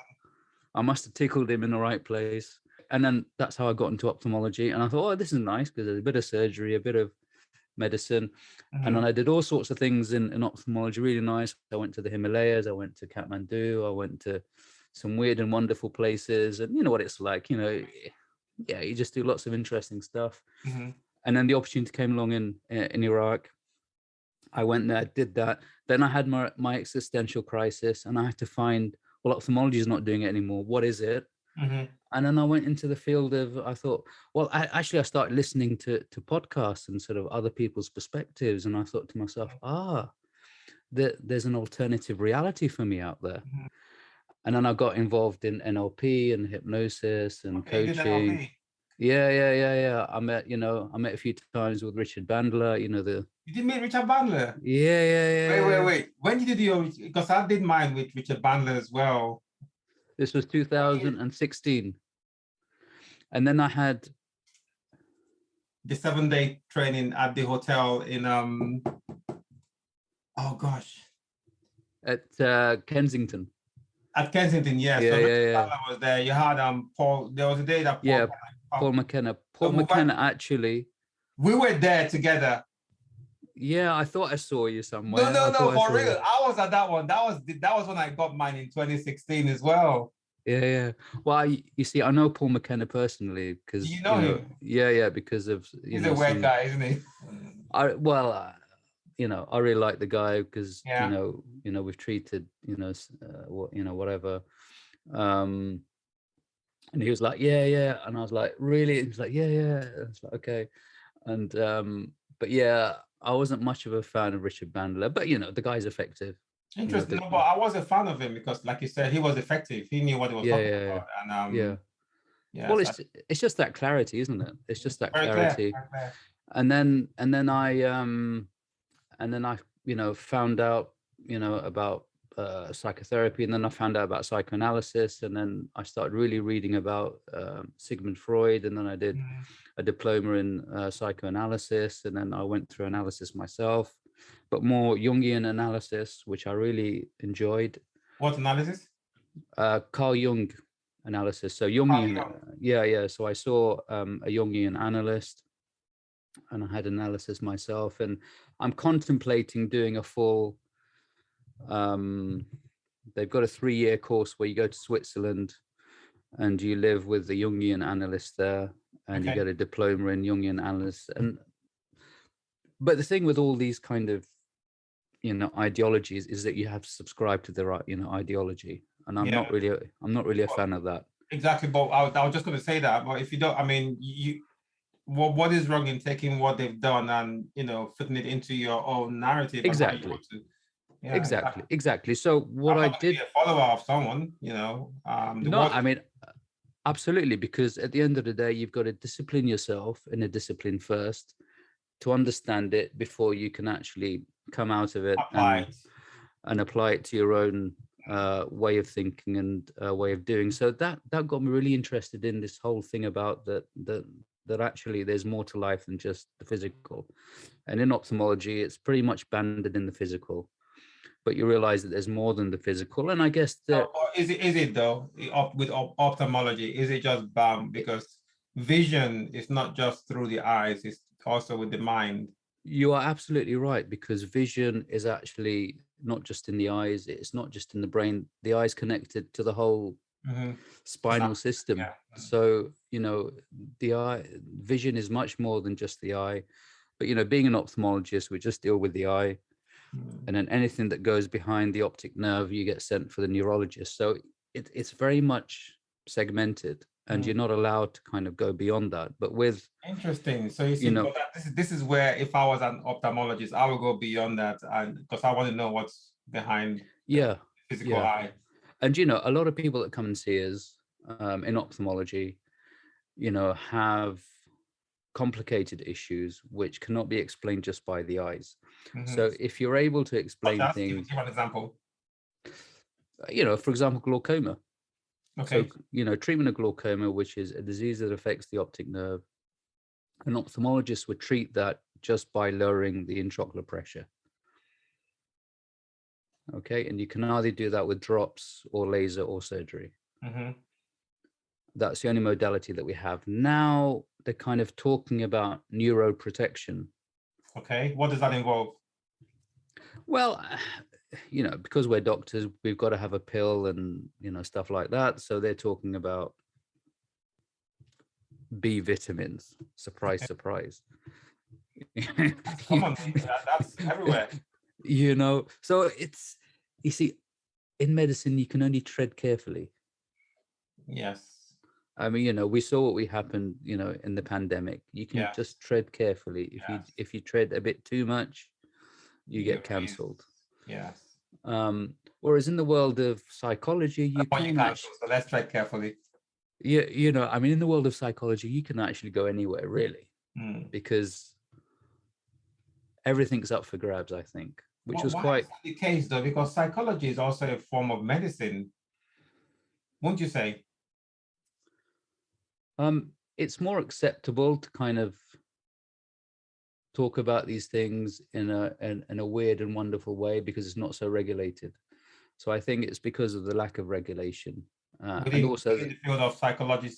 I must have tickled him in the right place, and then that's how I got into ophthalmology. And I thought, oh, this is nice because there's a bit of surgery, a bit of medicine, and then I did all sorts of things in ophthalmology. Really nice. I went to the Himalayas. I went to Kathmandu. I went to some weird and wonderful places, and you know what it's like. Yeah, you just do lots of interesting stuff. And then the opportunity came along in Iraq. I went there, did that. Then I had my existential crisis, and I had to find, well, ophthalmology is not doing it anymore. What is it? And then I went into the field of, I thought, well, I started listening to podcasts and sort of other people's perspectives. And I thought to myself, there's an alternative reality for me out there. And then I got involved in NLP and hypnosis and coaching. Yeah. I met a few times with Richard Bandler, You did meet Richard Bandler? Yeah. Wait. When did you do your, because I did mine with Richard Bandler as well. This was 2016. And then I had the 7-day training at the hotel in, at Kensington. At Kensington, yes. Yeah. Bandler was there. You had Paul. There was a day that Paul Paul McKenna. So Paul McKenna actually. we were there together. Yeah, I thought I saw you somewhere. No, for real. I was at that one. That was when I got mine in 2016 as well. Yeah. Well, you see, I know Paul McKenna personally because Do you know him? Yeah, because of He's a weird guy, isn't he? I really like the guy because Yeah. we've treated whatever, and he was like yeah, and I was like really, he was like yeah, it's like okay, and but yeah, I wasn't much of a fan of Richard Bandler, but the guy's effective. Interesting. No, but I was a fan of him because, like you said, he was effective. He knew what he was talking about, and yeah. Well, it's just that clarity, isn't it? It's just that clarity. Very clear. And then I found out about psychotherapy, and then I found out about psychoanalysis, and then I started really reading about Sigmund Freud, and then I did a diploma in psychoanalysis, and then I went through analysis myself, but more Jungian analysis, which I really enjoyed. What analysis? Carl Jung analysis. So Jungian, yeah. So I saw a Jungian analyst, and I had analysis myself, and I'm contemplating doing a full. They've got a 3-year course where you go to Switzerland, and you live with the Jungian analyst there, and you get a diploma in Jungian analysis. But the thing with all these kind of ideologies is that you have to subscribe to the right ideology, and I'm not really a fan of that. Exactly, but I was just going to say that. But if you don't, I mean, what is wrong in taking what they've done and fitting it into your own narrative? Exactly. Exactly. So what I did, be a follower of someone, I mean, absolutely, because at the end of the day, you've got to discipline yourself in a discipline first to understand it before you can actually come out of it and apply it to your own way of thinking and way of doing. So that got me really interested in this whole thing about that actually there's more to life than just the physical. And in ophthalmology, it's pretty much banded in the physical, but you realize that there's more than the physical. And I guess that is it though, with ophthalmology, is it just bound because vision is not just through the eyes, it's also with the mind? You are absolutely right, because vision is actually not just in the eyes, it's not just in the brain. The eye's connected to the whole spinal system. So the eye vision is much more than just the eye. But being an ophthalmologist, we just deal with the eye, and then anything that goes behind the optic nerve, you get sent for the neurologist. So it's very much segmented, and you're not allowed to kind of go beyond that. But with interesting. So you see, this is where if I was an ophthalmologist, I would go beyond that, and because I want to know what's behind the physical eye. And a lot of people that come and see us in ophthalmology, have complicated issues which cannot be explained just by the eyes. So if you're able to explain things, give an example. For example, glaucoma. Okay. So, treatment of glaucoma, which is a disease that affects the optic nerve, an ophthalmologist would treat that just by lowering the intraocular pressure. Okay, and you can either do that with drops or laser or surgery. That's the only modality that we have. Now they're kind of talking about neuroprotection. Okay, what does that involve? Well, because we're doctors, we've got to have a pill and, stuff like that. So they're talking about B vitamins. Surprise, surprise. Come on, that's everywhere. So you see, in medicine, you can only tread carefully. Yes. I mean, we saw what happened, in the pandemic. You can just tread carefully. If you tread a bit too much, you get cancelled. Yes. Whereas in the world of psychology, you can actually, so let's tread carefully. Yeah, I mean, in the world of psychology, you can actually go anywhere, really, because everything's up for grabs, I think, which was quite is that the case, though, because psychology is also a form of medicine, won't you say? It's more acceptable to kind of talk about these things in a weird and wonderful way because it's not so regulated. So I think it's because of the lack of regulation. And also in the field of psychology,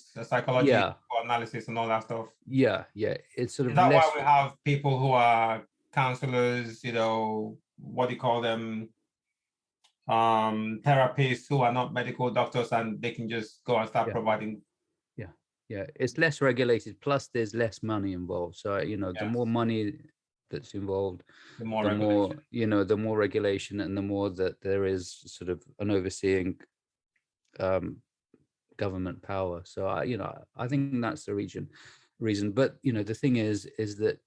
analysis and all that stuff. Yeah, it's sort Is of that less. why we have people who are counselors, what do you call them? Therapists who are not medical doctors, and they can just go and start providing. Yeah, it's less regulated, plus there's less money involved. So the more money that's involved, The more the more regulation. the more regulation, and the more that there is sort of an overseeing government power. So I think that's the reason. But the thing is that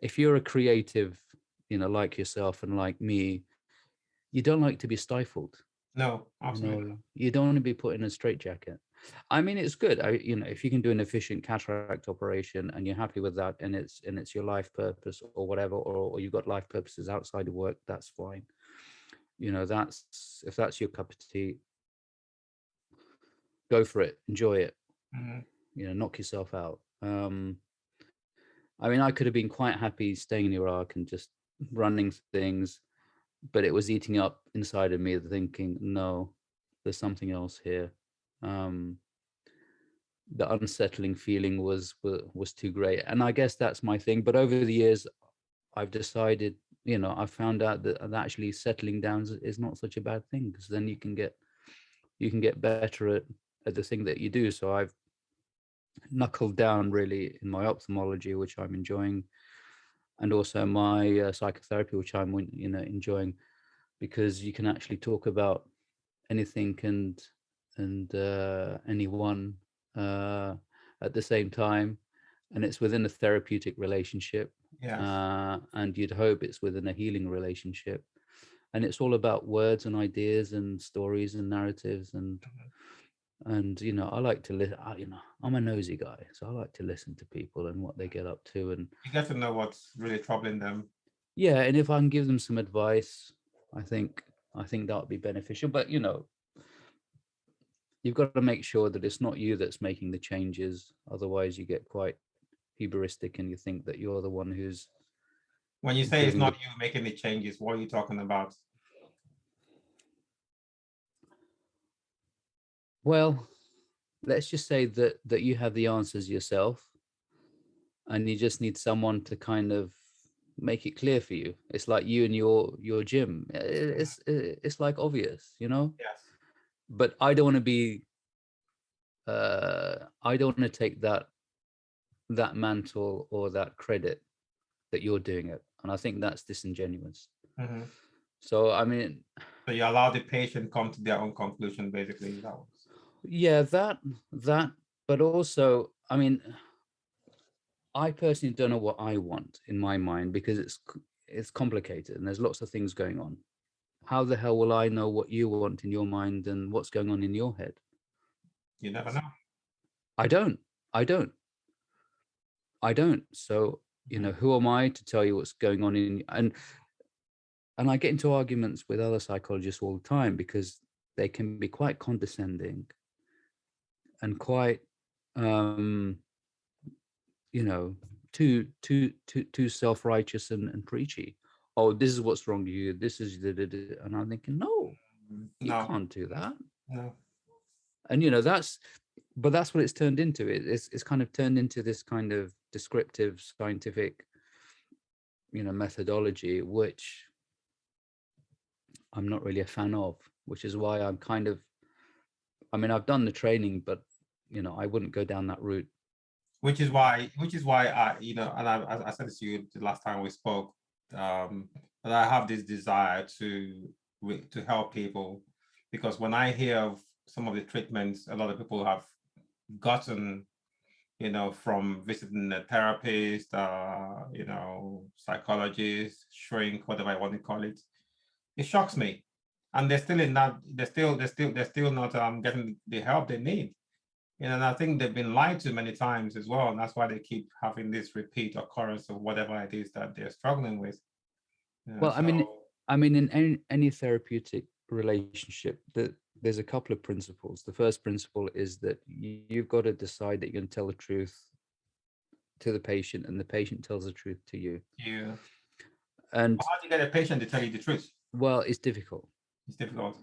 if you're a creative, like yourself and like me, you don't like to be stifled. No, absolutely. You don't want to be put in a straitjacket. I mean, it's good. If you can do an efficient cataract operation and you're happy with that, and it's your life purpose or whatever, or you've got life purposes outside of work, that's fine. If that's your cup of tea, go for it, enjoy it. Knock yourself out. I mean, I could have been quite happy staying in Iraq and just running things, but it was eating up inside of me, thinking, no, there's something else here. The unsettling feeling was too great, and I guess that's my thing. But over the years, I've decided, I found out that actually settling down is not such a bad thing, because then you can get better at the thing that you do. So I've knuckled down really in my ophthalmology, which I'm enjoying, and also my psychotherapy, which I'm enjoying, because you can actually talk about anything and anyone at the same time, and it's within a therapeutic relationship. And you'd hope it's within a healing relationship, and it's all about words and ideas and stories and narratives, and I like to listen. I'm a nosy guy, so I like to listen to people and what they get up to, and you get to know what's really troubling them. Yeah, and if I can give them some advice, I think that would be beneficial. But you've got to make sure that it's not you that's making the changes. Otherwise, you get quite hubristic, and you think that you're the one who's. When you say it's not you making the changes, what are you talking about? Well, let's just say that you have the answers yourself, and you just need someone to kind of make it clear for you. It's like you and your gym. It's like obvious, Yes. But I don't want to be. I don't want to take that mantle or that credit that you're doing it, and I think that's disingenuous. So I mean, so you allow the patient come to their own conclusion, basically. Yeah, that, but also, I mean, I personally don't know what I want in my mind, because it's complicated and there's lots of things going on. How the hell will I know what you want in your mind and what's going on in your head? You never know. I don't. So, who am I to tell you what's going on in, and I get into arguments with other psychologists all the time, because they can be quite condescending and quite too self-righteous and preachy. Oh, this is what's wrong with you, this is and I'm thinking, no, you can't do that. No. And that's what it's turned into. It's kind of turned into this kind of descriptive scientific methodology, which I'm not really a fan of, which is why I'm kind of, I've done the training, but I wouldn't go down that route. Which is why I, and I said this to you the last time we spoke, that I have this desire to help people, because when I hear of some of the treatments a lot of people have gotten, from visiting a therapist, psychologist, shrink, whatever I want to call it, it shocks me, and they're still not getting the help they need. And I think they've been lied to many times as well. And that's why they keep having this repeat occurrence of whatever it is that they're struggling with. Well, in any therapeutic relationship, there's a couple of principles. The first principle is that you've got to decide that you're going to tell the truth to the patient, and the patient tells the truth to you. Yeah. And how do you get a patient to tell you the truth? Well, it's difficult. It's difficult.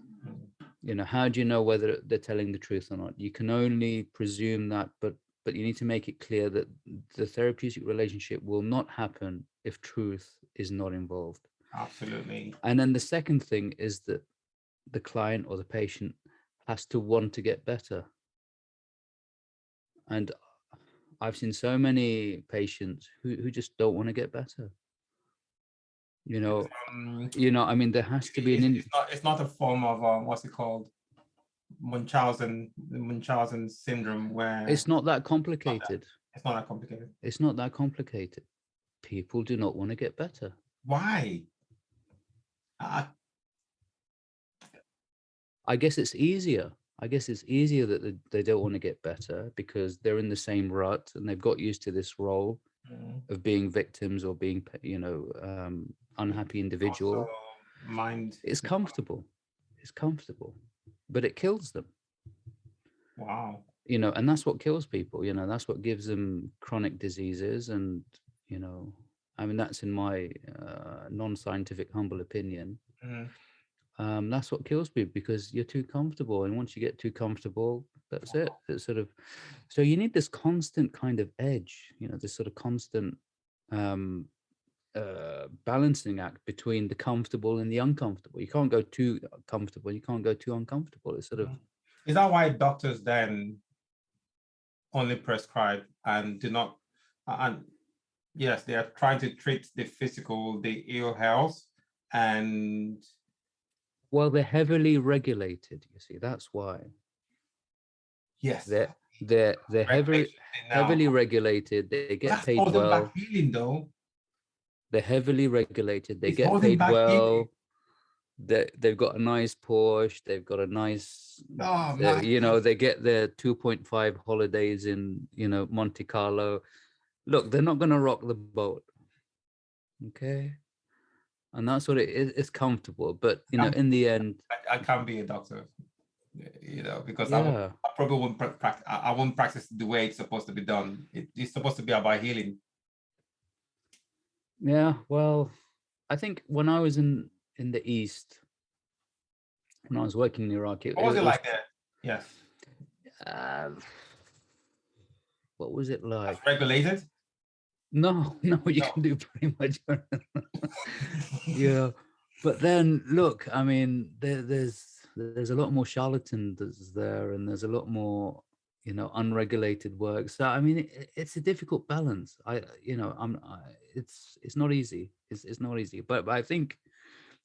How do you know whether they're telling the truth or not? You can only presume that, but but you need to make it clear that the therapeutic relationship will not happen if truth is not involved. Absolutely. And then the second thing is that the client or the patient has to want to get better. And I've seen so many patients who just don't want to get better. You know, I mean, there has to be it's not a form of what's it called? Munchausen syndrome, where it's not that complicated. It's not that complicated. It's not that complicated. People do not want to get better. Why? I guess it's easier. I guess it's easier that they don't want to get better because they're in the same rut and they've got used to this role of being victims or being, unhappy individual. It's comfortable. It's comfortable, but it kills them. Wow. And that's what kills people. That's what gives them chronic diseases. And, I mean, that's in my non-scientific, humble opinion. That's what kills people, because you're too comfortable. And once you get too comfortable, that's it. It's sort of, so you need this constant kind of edge, this sort of constant balancing act between the comfortable and the uncomfortable. You can't go too comfortable. You can't go too uncomfortable. It's sort of. Is that why doctors then only prescribe and do not, and yes, they are trying to treat the physical, the ill health, and well, they're heavily regulated, you see, that's why. Yes, they're heavily regulated. They get paid well. Back healing, though. They're heavily regulated. They get paid well. They've got a nice Porsche. They've got a nice, they get their 2.5 holidays in, Monte Carlo. Look, they're not going to rock the boat. Okay. And that's what it is. It's comfortable. But, in the end. I can't be a doctor, because I probably won't practice. I won't practice the way it's supposed to be done. It's supposed to be about healing. Yeah, well, I think when I was in the East, when I was working in Iraq, what was it like there? Yes. What was it like? Regulated? No, you can do pretty much. Yeah, but then look, I mean, there's a lot more charlatans there, and there's a lot more, unregulated work. So I mean, it's a difficult balance. It's not easy. It's not easy. But I think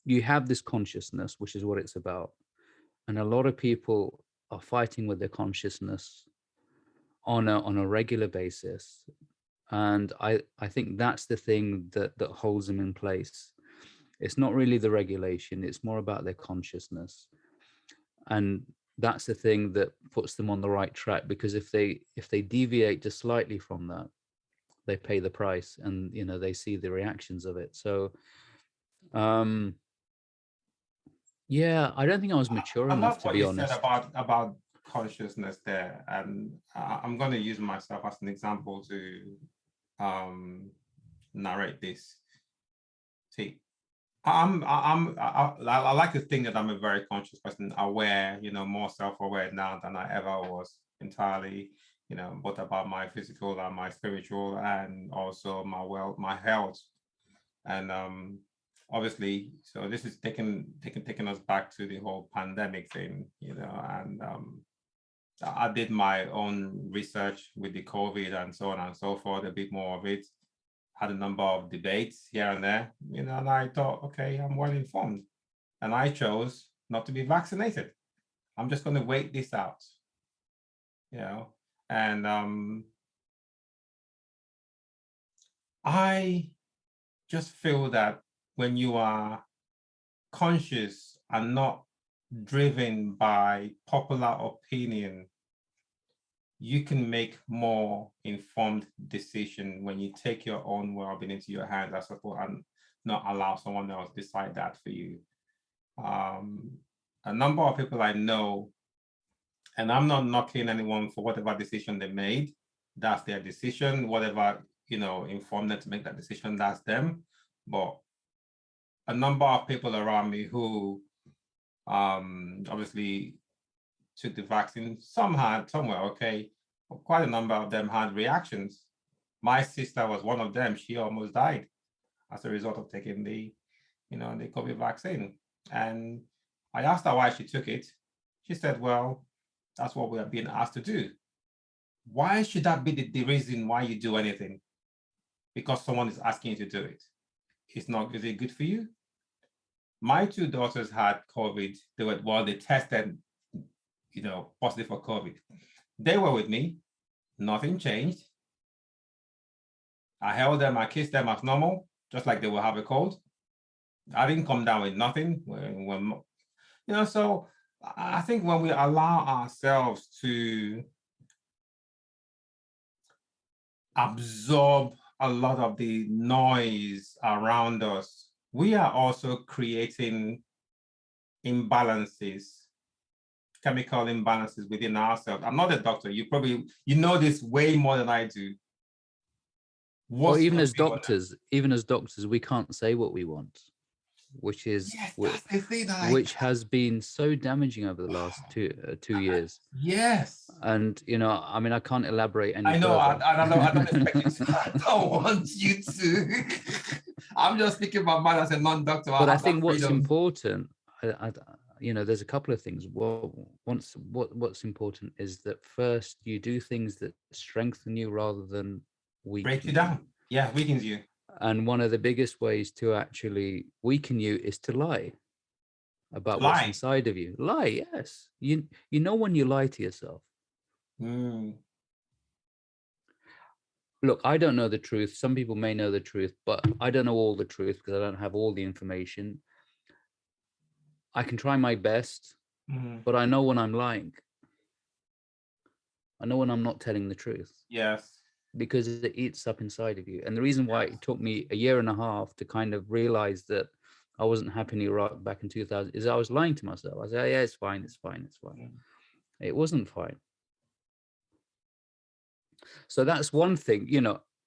you have this consciousness, which is what it's about, and a lot of people are fighting with their consciousness on a regular basis. And I think that's the thing that holds them in place. It's not really the regulation, it's more about their consciousness. And that's the thing that puts them on the right track, because if they deviate just slightly from that, they pay the price, and they see the reactions of it. So yeah, I don't think I was mature enough, to be honest. Said about consciousness there, and I'm going to use myself as an example to narrate this. See, I like to think that I'm a very conscious person, aware, more self-aware now than I ever was, entirely, both about my physical and my spiritual, and also my health. And obviously, so this is taking us back to the whole pandemic thing, and I did my own research with the COVID and so on and so forth, a bit more of it, had a number of debates here and there, and I thought, okay, I'm well informed. And I chose not to be vaccinated. I'm just going to wait this out, and I just feel that when you are conscious and not driven by popular opinion, you can make more informed decision when you take your own well-being into your hands, I suppose, and not allow someone else decide that for you. A number of people I know, and I'm not knocking anyone for whatever decision they made. That's their decision. Whatever, informed them to make that decision, that's them. But a number of people around me who obviously took the vaccine, some had, some were okay, quite a number of them had reactions. My sister was one of them. She almost died as a result of taking the COVID vaccine. And I asked her why she took it. She said, well, that's what we are being asked to do. Why should that be the reason why you do anything? Because someone is asking you to do it. Is it good for you? My two daughters had COVID. They tested, positive for COVID. They were with me. Nothing changed. I held them, I kissed them as normal, just like they will have a cold. I didn't come down with nothing. So I think when we allow ourselves to absorb a lot of the noise around us, we are also creating imbalances, chemical imbalances within ourselves. I'm not a doctor. You know this way more than I do. Well, even as doctors, we can't say what we want, which is which has been so damaging over the last 2 years. Yes. And I mean, I can't elaborate any I know, further. I don't expect you to. I don't want you to. I'm just speaking about mine as a non-doctor. But I think what's important, there's a couple of things. Well, what's important is that first you do things that strengthen you rather than break you down. Yeah, weakens you. And one of the biggest ways to actually weaken you is to lie about what's inside of you. Lie, yes. You know when you lie to yourself. Look, I don't know the truth. Some people may know the truth, but I don't know all the truth because I don't have all the information. I can try my best, but I know when I'm lying. I know when I'm not telling the truth. Yes. Because it eats up inside of you. And the reason why it took me a year and a half to kind of realize that I wasn't happy in Iraq back in 2000 is I was lying to myself. I said, yeah, it's fine. It wasn't fine. So that's one thing,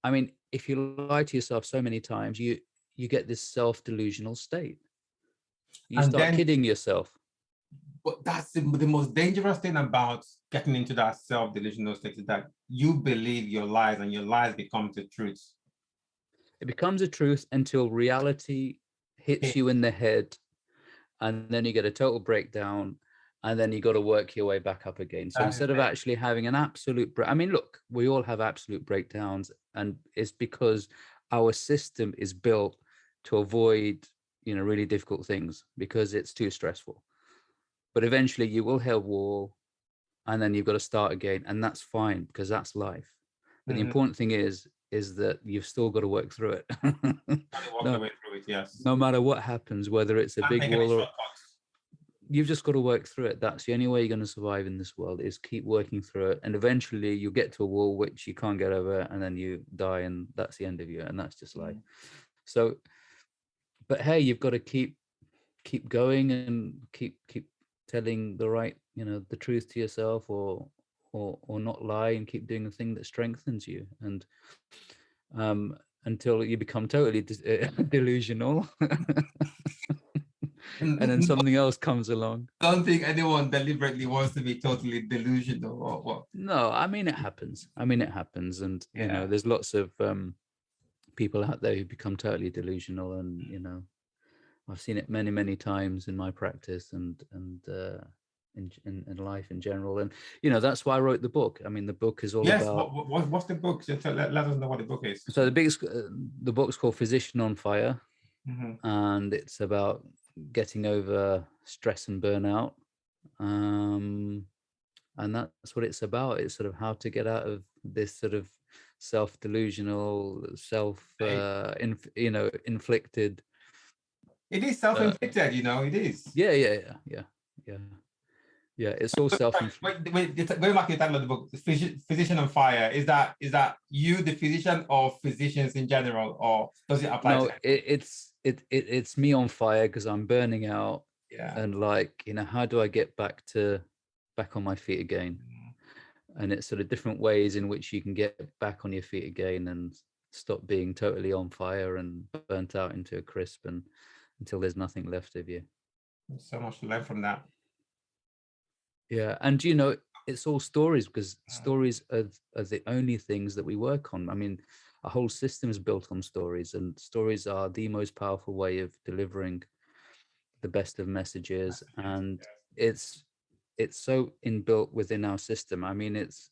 I mean, if you lie to yourself so many times, you get this self-delusional state. You start kidding yourself. But that's the most dangerous thing about getting into that self-delusional state is that you believe your lies and your lies become the truth. It becomes a truth until reality hits you in the head, and then you get a total breakdown, and then you got to work your way back up again. So instead of actually having an absolute I mean, look, we all have absolute breakdowns, and it's because our system is built to avoid, really difficult things because it's too stressful. But eventually you will hit a wall, and then you've got to start again, and that's fine because that's life. But the important thing is that you've still got to work through it. No matter what happens, whether it's a big wall or you've just got to work through it. That's the only way you're going to survive in this world, is keep working through it. And eventually you get to a wall which you can't get over, and then you die, and that's the end of you. And that's just life. So, but hey, you've got to keep going and keep telling the right, the truth to yourself, or not lie, and keep doing the thing that strengthens you. And until you become totally delusional. And then something else comes along. I don't think anyone deliberately wants to be totally delusional or what. No, I mean, it happens. And there's lots of people out there who become totally delusional, and I've seen it many, many times in my practice and in life in general. And that's why I wrote the book. I mean, the book is all about. What's the book? So let us know what the book is. So the book's called Physician on Fire, and it's about getting over stress and burnout, and that's what it's about. It's sort of how to get out of this sort of self-delusional, inflicted. It is self-inflicted, it is. Yeah. It's all self-inflicted. Wait, going back to the title of the book, Physician on Fire. Is that you, the physician, or physicians in general, or does it apply? No, it's me on fire because I'm burning out. Yeah. And how do I get back on my feet again? And it's sort of different ways in which you can get back on your feet again and stop being totally on fire and burnt out into a crisp, and until there's nothing left of you. There's so much to learn from that. Yeah. And it's all stories, because stories are the only things that we work on. I mean, our whole system is built on stories, and stories are the most powerful way of delivering the best of messages. And it's so inbuilt within our system. I mean, it's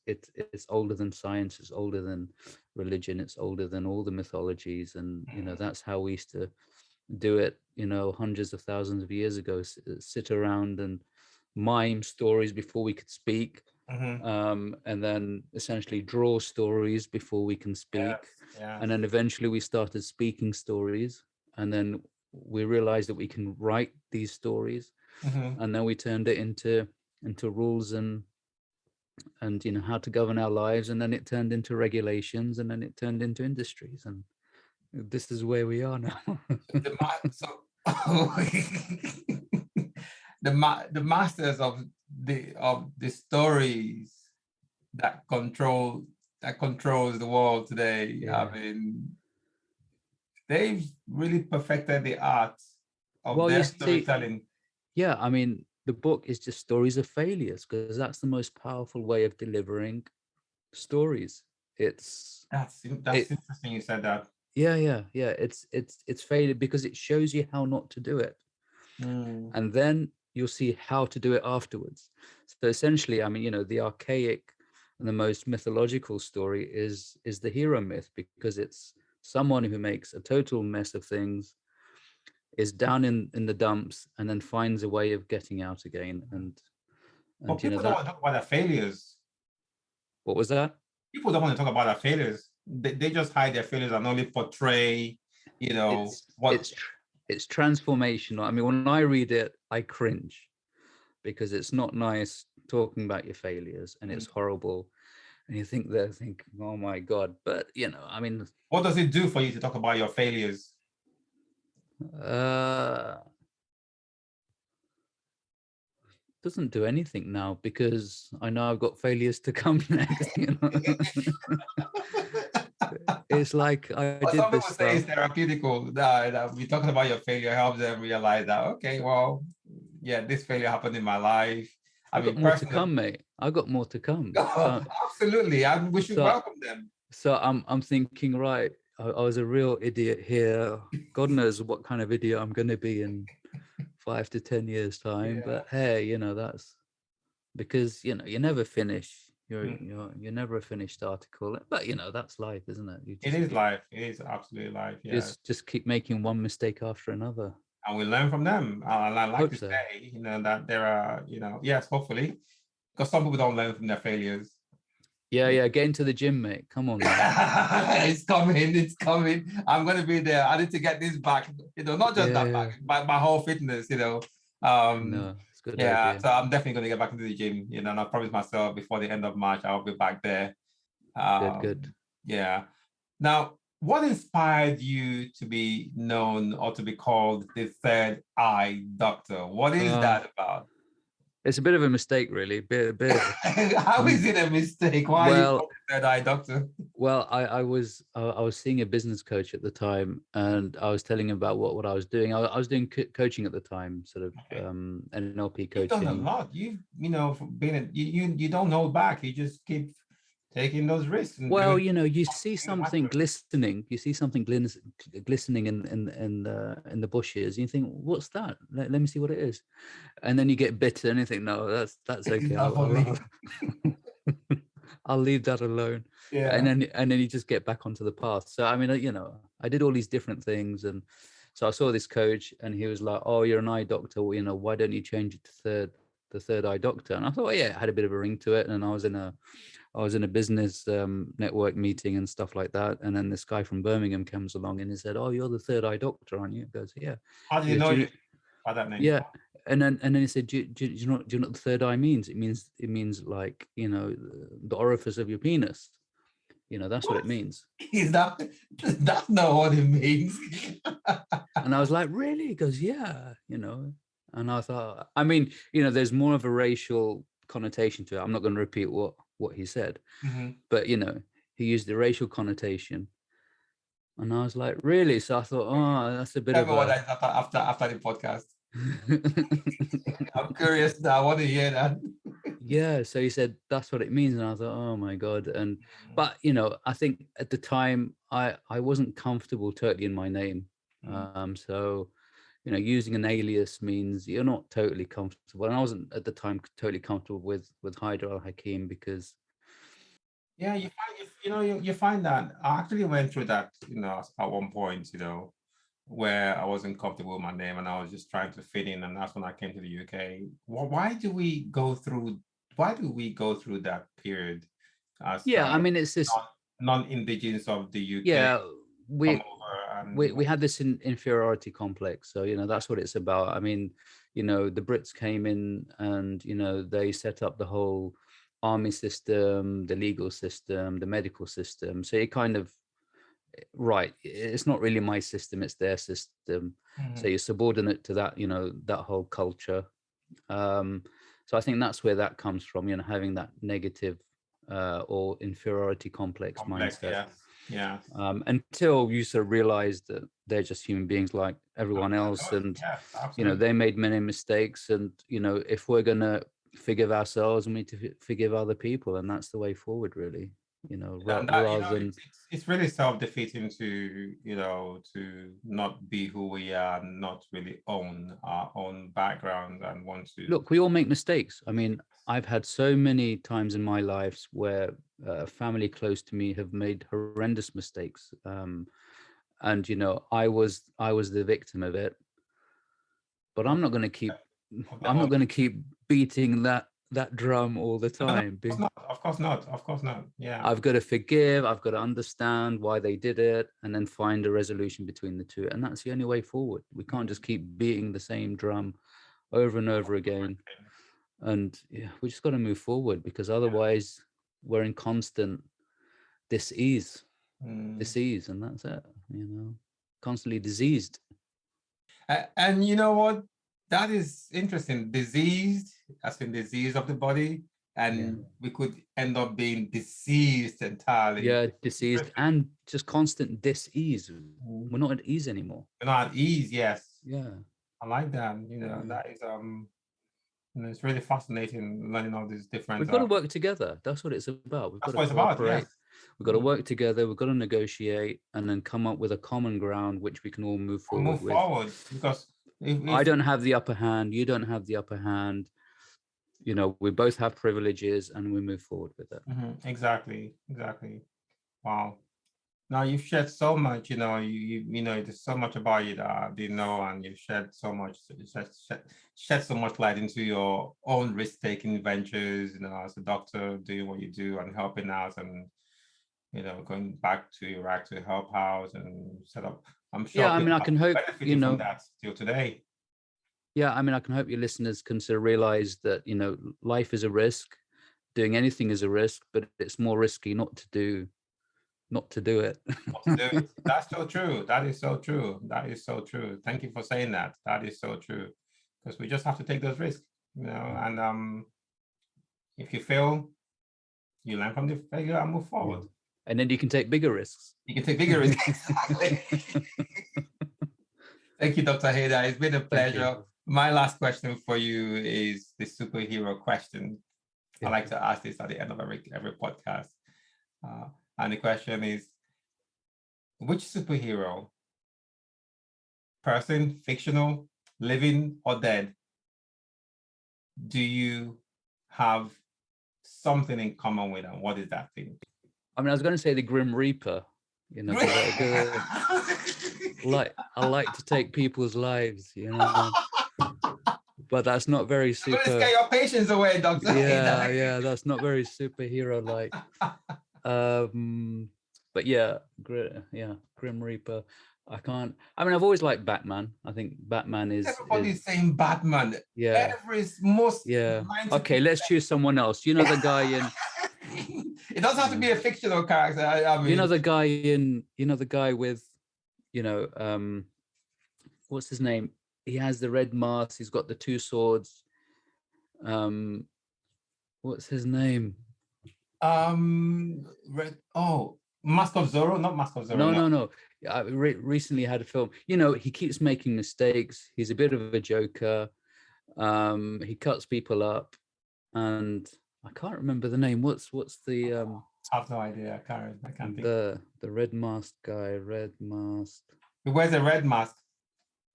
older than science, it's older than religion, it's older than all the mythologies. And that's how we used to do it, hundreds of thousands of years ago. Sit around and mime stories before we could speak, and then essentially draw stories before we can speak. And then eventually we started speaking stories, and then we realized that we can write these stories, and then we turned it into rules and how to govern our lives, and then it turned into regulations, and then it turned into industries, and this is where we are now. The masters of the stories that controls the world today. I mean, they've really perfected the art of their storytelling. Yeah, I mean, the book is just stories of failures, because that's the most powerful way of delivering stories. That's interesting you said that. Yeah. It's failure because it shows you how not to do it. And then you'll see how to do it afterwards. So essentially, I mean, the archaic and the most mythological story is the hero myth, because it's someone who makes a total mess of things, is down in the dumps, and then finds a way of getting out again. And people don't want to talk about their failures. What was that? People don't want to talk about their failures. They just hide their failures and only portray, It's transformational. I mean, when I read it, I cringe, because it's not nice talking about your failures, and it's horrible. And you think oh my God. But, I mean, what does it do for you to talk about your failures? Doesn't do anything now, because I know I've got failures to come next. It's like I did some this people say it's therapeutical. That we talking about your failure helps them realize that, okay, well, yeah, this failure happened in my life. I've got more to come, mate. I've got more to come. So, absolutely, we should welcome them. So I'm thinking, right, I was a real idiot here. God knows what kind of idiot I'm going to be in 5 to 10 years time. But hey, that's because you never finish. You're never a finished article. But that's life, isn't it? It is life. It is absolutely life. Yeah. Just keep making one mistake after another, and we learn from them. I like to say, that there are, yes, hopefully, because some people don't learn from their failures. Yeah, get into the gym, mate. Come on, man. It's coming. I'm going to be there. I need to get this back, not just that back, but my whole fitness, No, it's good. Yeah, idea. so I'm definitely going to get back into the gym, and I promised myself before the end of March, I'll be back there. Good. Yeah. Now, what inspired you to be known or to be called the Third Eye Doctor? What is that about? It's a bit of a mistake, really. How is it a mistake? Why are you called the Third Eye Doctor? Well, I was seeing a business coach at the time, and I was telling him about what I was doing. I was doing coaching at the time, sort of NLP coaching. You've done a lot. You don't hold back. You just keep taking those risks. Well, you see something glistening. You see something glistening in the bushes. You think, what's that? Let me see what it is. And then you get bitten, and you think, no, that's okay. I'll leave that alone. Yeah. And then you just get back onto the path. So I mean, I did all these different things, and so I saw this coach, and he was like, "Oh, you're an eye doctor. Well, why don't you change it to the Third Eye Doctor?" And I thought, yeah, it had a bit of a ring to it. And I was in a business network meeting and stuff like that. And then this guy from Birmingham comes along, and he said, "Oh, you're the Third Eye Doctor, aren't you?" He goes, "Yeah." How do you know by that name? Yeah. And then he said, do you know what the third eye means? It means like, the orifice of your penis. That's what it means. That's not what it means. And I was like, really? He goes, yeah, and I thought, I mean, there's more of a racial connotation to it. I'm not going to repeat what he said, but he used the racial connotation. And I was like, really? So I thought, oh, that's a bit of what after the podcast. I'm curious now. I want to hear that. Yeah, so he said that's what it means, and I thought, oh my god. And but you know, I think at the time I wasn't comfortable totally in my name. So you know, using an alias means you're not totally comfortable, and I wasn't at the time totally comfortable with Haider Al-Hakim because Yeah, you find you find that I actually went through that, at one point, where I wasn't comfortable with my name and I was just trying to fit in, and that's when I came to the UK. Why do we go through? Why do we go through that period as yeah, I mean it's this non-indigenous of the UK yeah come we over and we had this inferiority complex, so you know that's what it's about. I mean, you know, the Brits came in and you know they set up the whole army system, the legal system, the medical system, so it kind of right, it's not really my system, it's their system. So you're subordinate to that, you know, that whole culture. So I think that's where that comes from, you know, having that negative or inferiority complex mindset. yeah. Until you sort of realize that they're just human beings like everyone else, and Yes, you know absolutely. they made many mistakes, and you know if we're gonna forgive ourselves, we need to forgive other people, and that's the way forward, really. You know, And that, rather than it's really self-defeating to, to not be who we are, not really own our own background and want to. look, we all make mistakes. I mean, I've had so many times in my life where family close to me have made horrendous mistakes, and you know I was the victim of it. But I'm not going to keep beating that drum all the time. Of course not. Of course not. Yeah. I've got to forgive, I've got to understand why they did it, and then find a resolution between the two, and that's the only way forward. We can't just keep beating the same drum over and over again. And yeah, we just got to move forward, because otherwise we're in constant dis-ease, and that's it, you know, constantly diseased. And you know what? That is interesting. Diseased, as in disease of the body, and we could end up being diseased entirely. Yeah, diseased and just constant dis-ease. We're not at ease anymore. We're not at ease. Yes. Yeah. I like that. That is it's really fascinating learning all these different. We've got to work together. That's what it's about. We've got to cooperate. Yes. We've got to work together. We've got to negotiate, and then come up with a common ground which we can all move forward with. Because if I don't have the upper hand, you don't have the upper hand. You know, we both have privileges, and we move forward with it. Exactly. Wow. Now you've shared so much. There's so much about you that I didn't know, and you've shared so much. Shed so much light into your own risk-taking ventures. As a doctor, doing what you do and helping out, and going back to Iraq to help out and set up. I'm sure. Yeah, I mean, I can hope from that till today. Yeah, I mean, I can hope your listeners can sort of realize that life is a risk. Doing anything is a risk, but it's more risky not to do it. That's so true. That is so true. Thank you for saying that. That is so true, because we just have to take those risks, and if you fail, you learn from the failure and move forward. And then you can take bigger risks. Exactly. Thank you, Dr. Haidar. It's been a pleasure. My last question for you is the superhero question. I like to ask this at the end of every podcast. And the question is, which superhero, person, fictional, living or dead, do you have something in common with, and what is that thing? I mean, I was going to say the Grim Reaper, I like to take people's lives, but that's not very super. Let's get your patience away, Doctor. Yeah, that's not very superhero-like. But Grim Reaper. I've always liked Batman. I think Batman is. Everybody's saying Batman. Yeah. Okay, let's choose someone else. You know the guy in. It doesn't have to be a fictional character. I mean, the guy in. The guy with, what's his name? He has the red mask. He's got the two swords. What's his name? Mask of Zorro, not Mask of Zorro. No. I recently had a film. He keeps making mistakes. He's a bit of a joker. He cuts people up, and I can't remember the name. What's the I have no idea. I can't think. the red mask guy, red mask. He wears a red mask.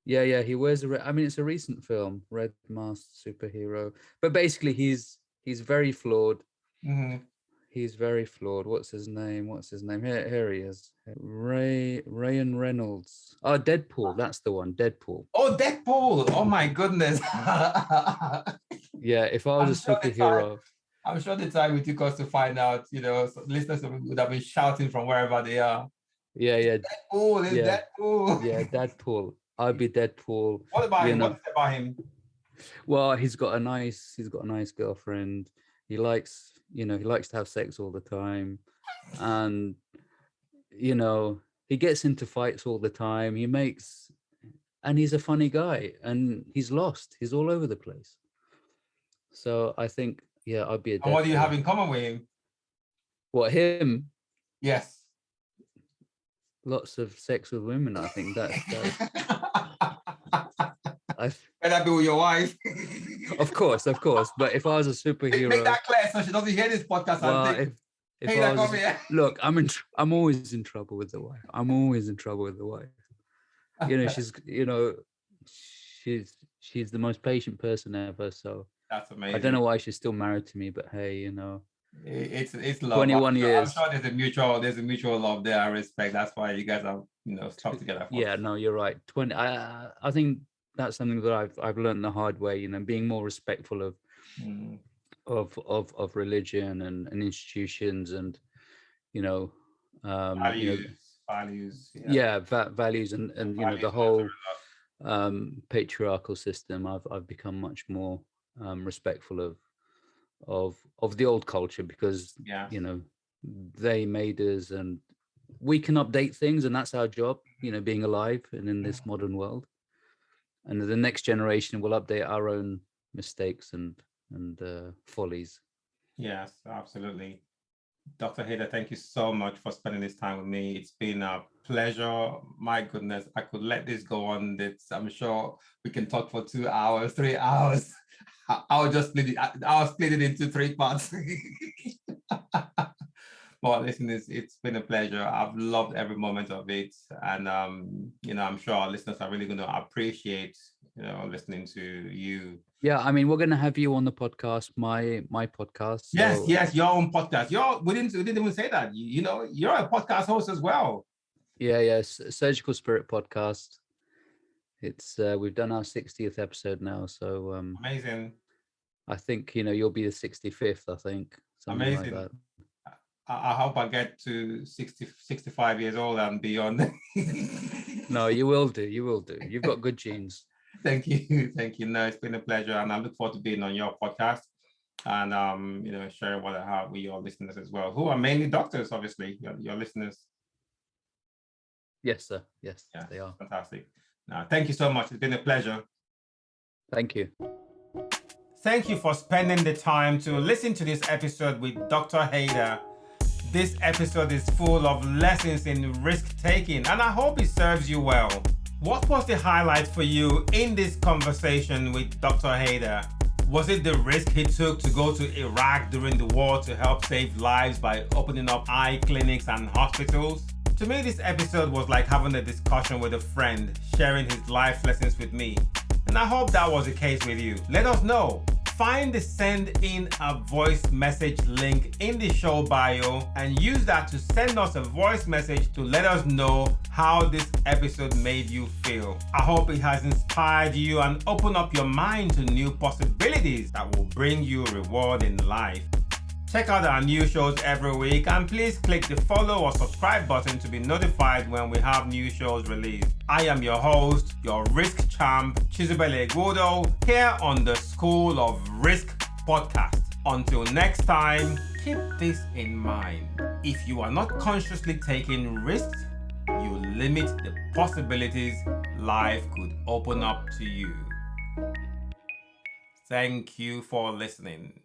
Yeah, he wears I mean, it's a recent film, red mask superhero. But basically, he's very flawed. Mm-hmm. He's very flawed. What's his name? Here he is. Ryan Reynolds. Oh, Deadpool. That's the one. Deadpool. Oh, Deadpool. Oh my goodness. Yeah, if I was a superhero. I'm sure the time it took us to find out, listeners would have been shouting from wherever they are. Yeah. Deadpool, Deadpool. Yeah, Deadpool. I'd be Deadpool. What about him? What's about him? Well, he's got a nice girlfriend. He likes to have sex all the time. And, he gets into fights all the time. And he's a funny guy, and he's lost. He's all over the place. So I think, yeah, I'd be a Deadpool. And what do you have in common with him? What, him? Yes. Lots of sex with women, I think. That's Better be with your wife. Of course. But if I was a superhero, make that clear so she doesn't hear this podcast. Well, if I was, look, I'm always in trouble with the wife. She's the most patient person ever. So that's amazing. I don't know why she's still married to me, but hey, it's love. 21 years. I'm sure there's a mutual love there. I respect. That's why you guys are stuck together. Yeah, no, you're right. I think that's something that I've learned the hard way. Being more respectful of religion and institutions and values. Values and the whole patriarchal system. I've become much more respectful of the old culture, because they made us, and we can update things, and that's our job, being alive and in this modern world. And the next generation will update our own mistakes and follies. Yes, absolutely. Dr. Haidar, thank you so much for spending this time with me. It's been a pleasure. My goodness, I could let this go on. I'm sure we can talk for 2 hours, 3 hours. I'll split it into 3 parts. But listen, it's been a pleasure. I've loved every moment of it. And, I'm sure our listeners are really going to appreciate, listening to you. Yeah, I mean, we're going to have you on the podcast, my podcast. So... Yes, your own podcast. We didn't even say that. You're a podcast host as well. Yeah, Surgical Spirit podcast. It's we've done our 60th episode now, so amazing. I think you'll be the 65th. I think amazing. Like that. I hope I get to 60, 65 years old and beyond. No, you will do. You've got good genes. Thank you. No, it's been a pleasure, and I look forward to being on your podcast and sharing what I have with your listeners as well, who are mainly doctors, obviously. Your listeners. Yes, sir. Yes, they are. Fantastic. Now, thank you so much. It's been a pleasure. Thank you. Thank you for spending the time to listen to this episode with Dr. Haidar. This episode is full of lessons in risk-taking, and I hope it serves you well. What was the highlight for you in this conversation with Dr. Haidar? Was it the risk he took to go to Iraq during the war to help save lives by opening up eye clinics and hospitals? To me, this episode was like having a discussion with a friend, sharing his life lessons with me. And I hope that was the case with you. Let us know. Find the send in a voice message link in the show bio and use that to send us a voice message to let us know how this episode made you feel. I hope it has inspired you and opened up your mind to new possibilities that will bring you reward in life. Check out our new shows every week, and please click the follow or subscribe button to be notified when we have new shows released. I am your host, your risk champ, Chizubele Gudo, here on the School of Risk podcast. Until next time, keep this in mind. If you are not consciously taking risks, you limit the possibilities life could open up to you. Thank you for listening.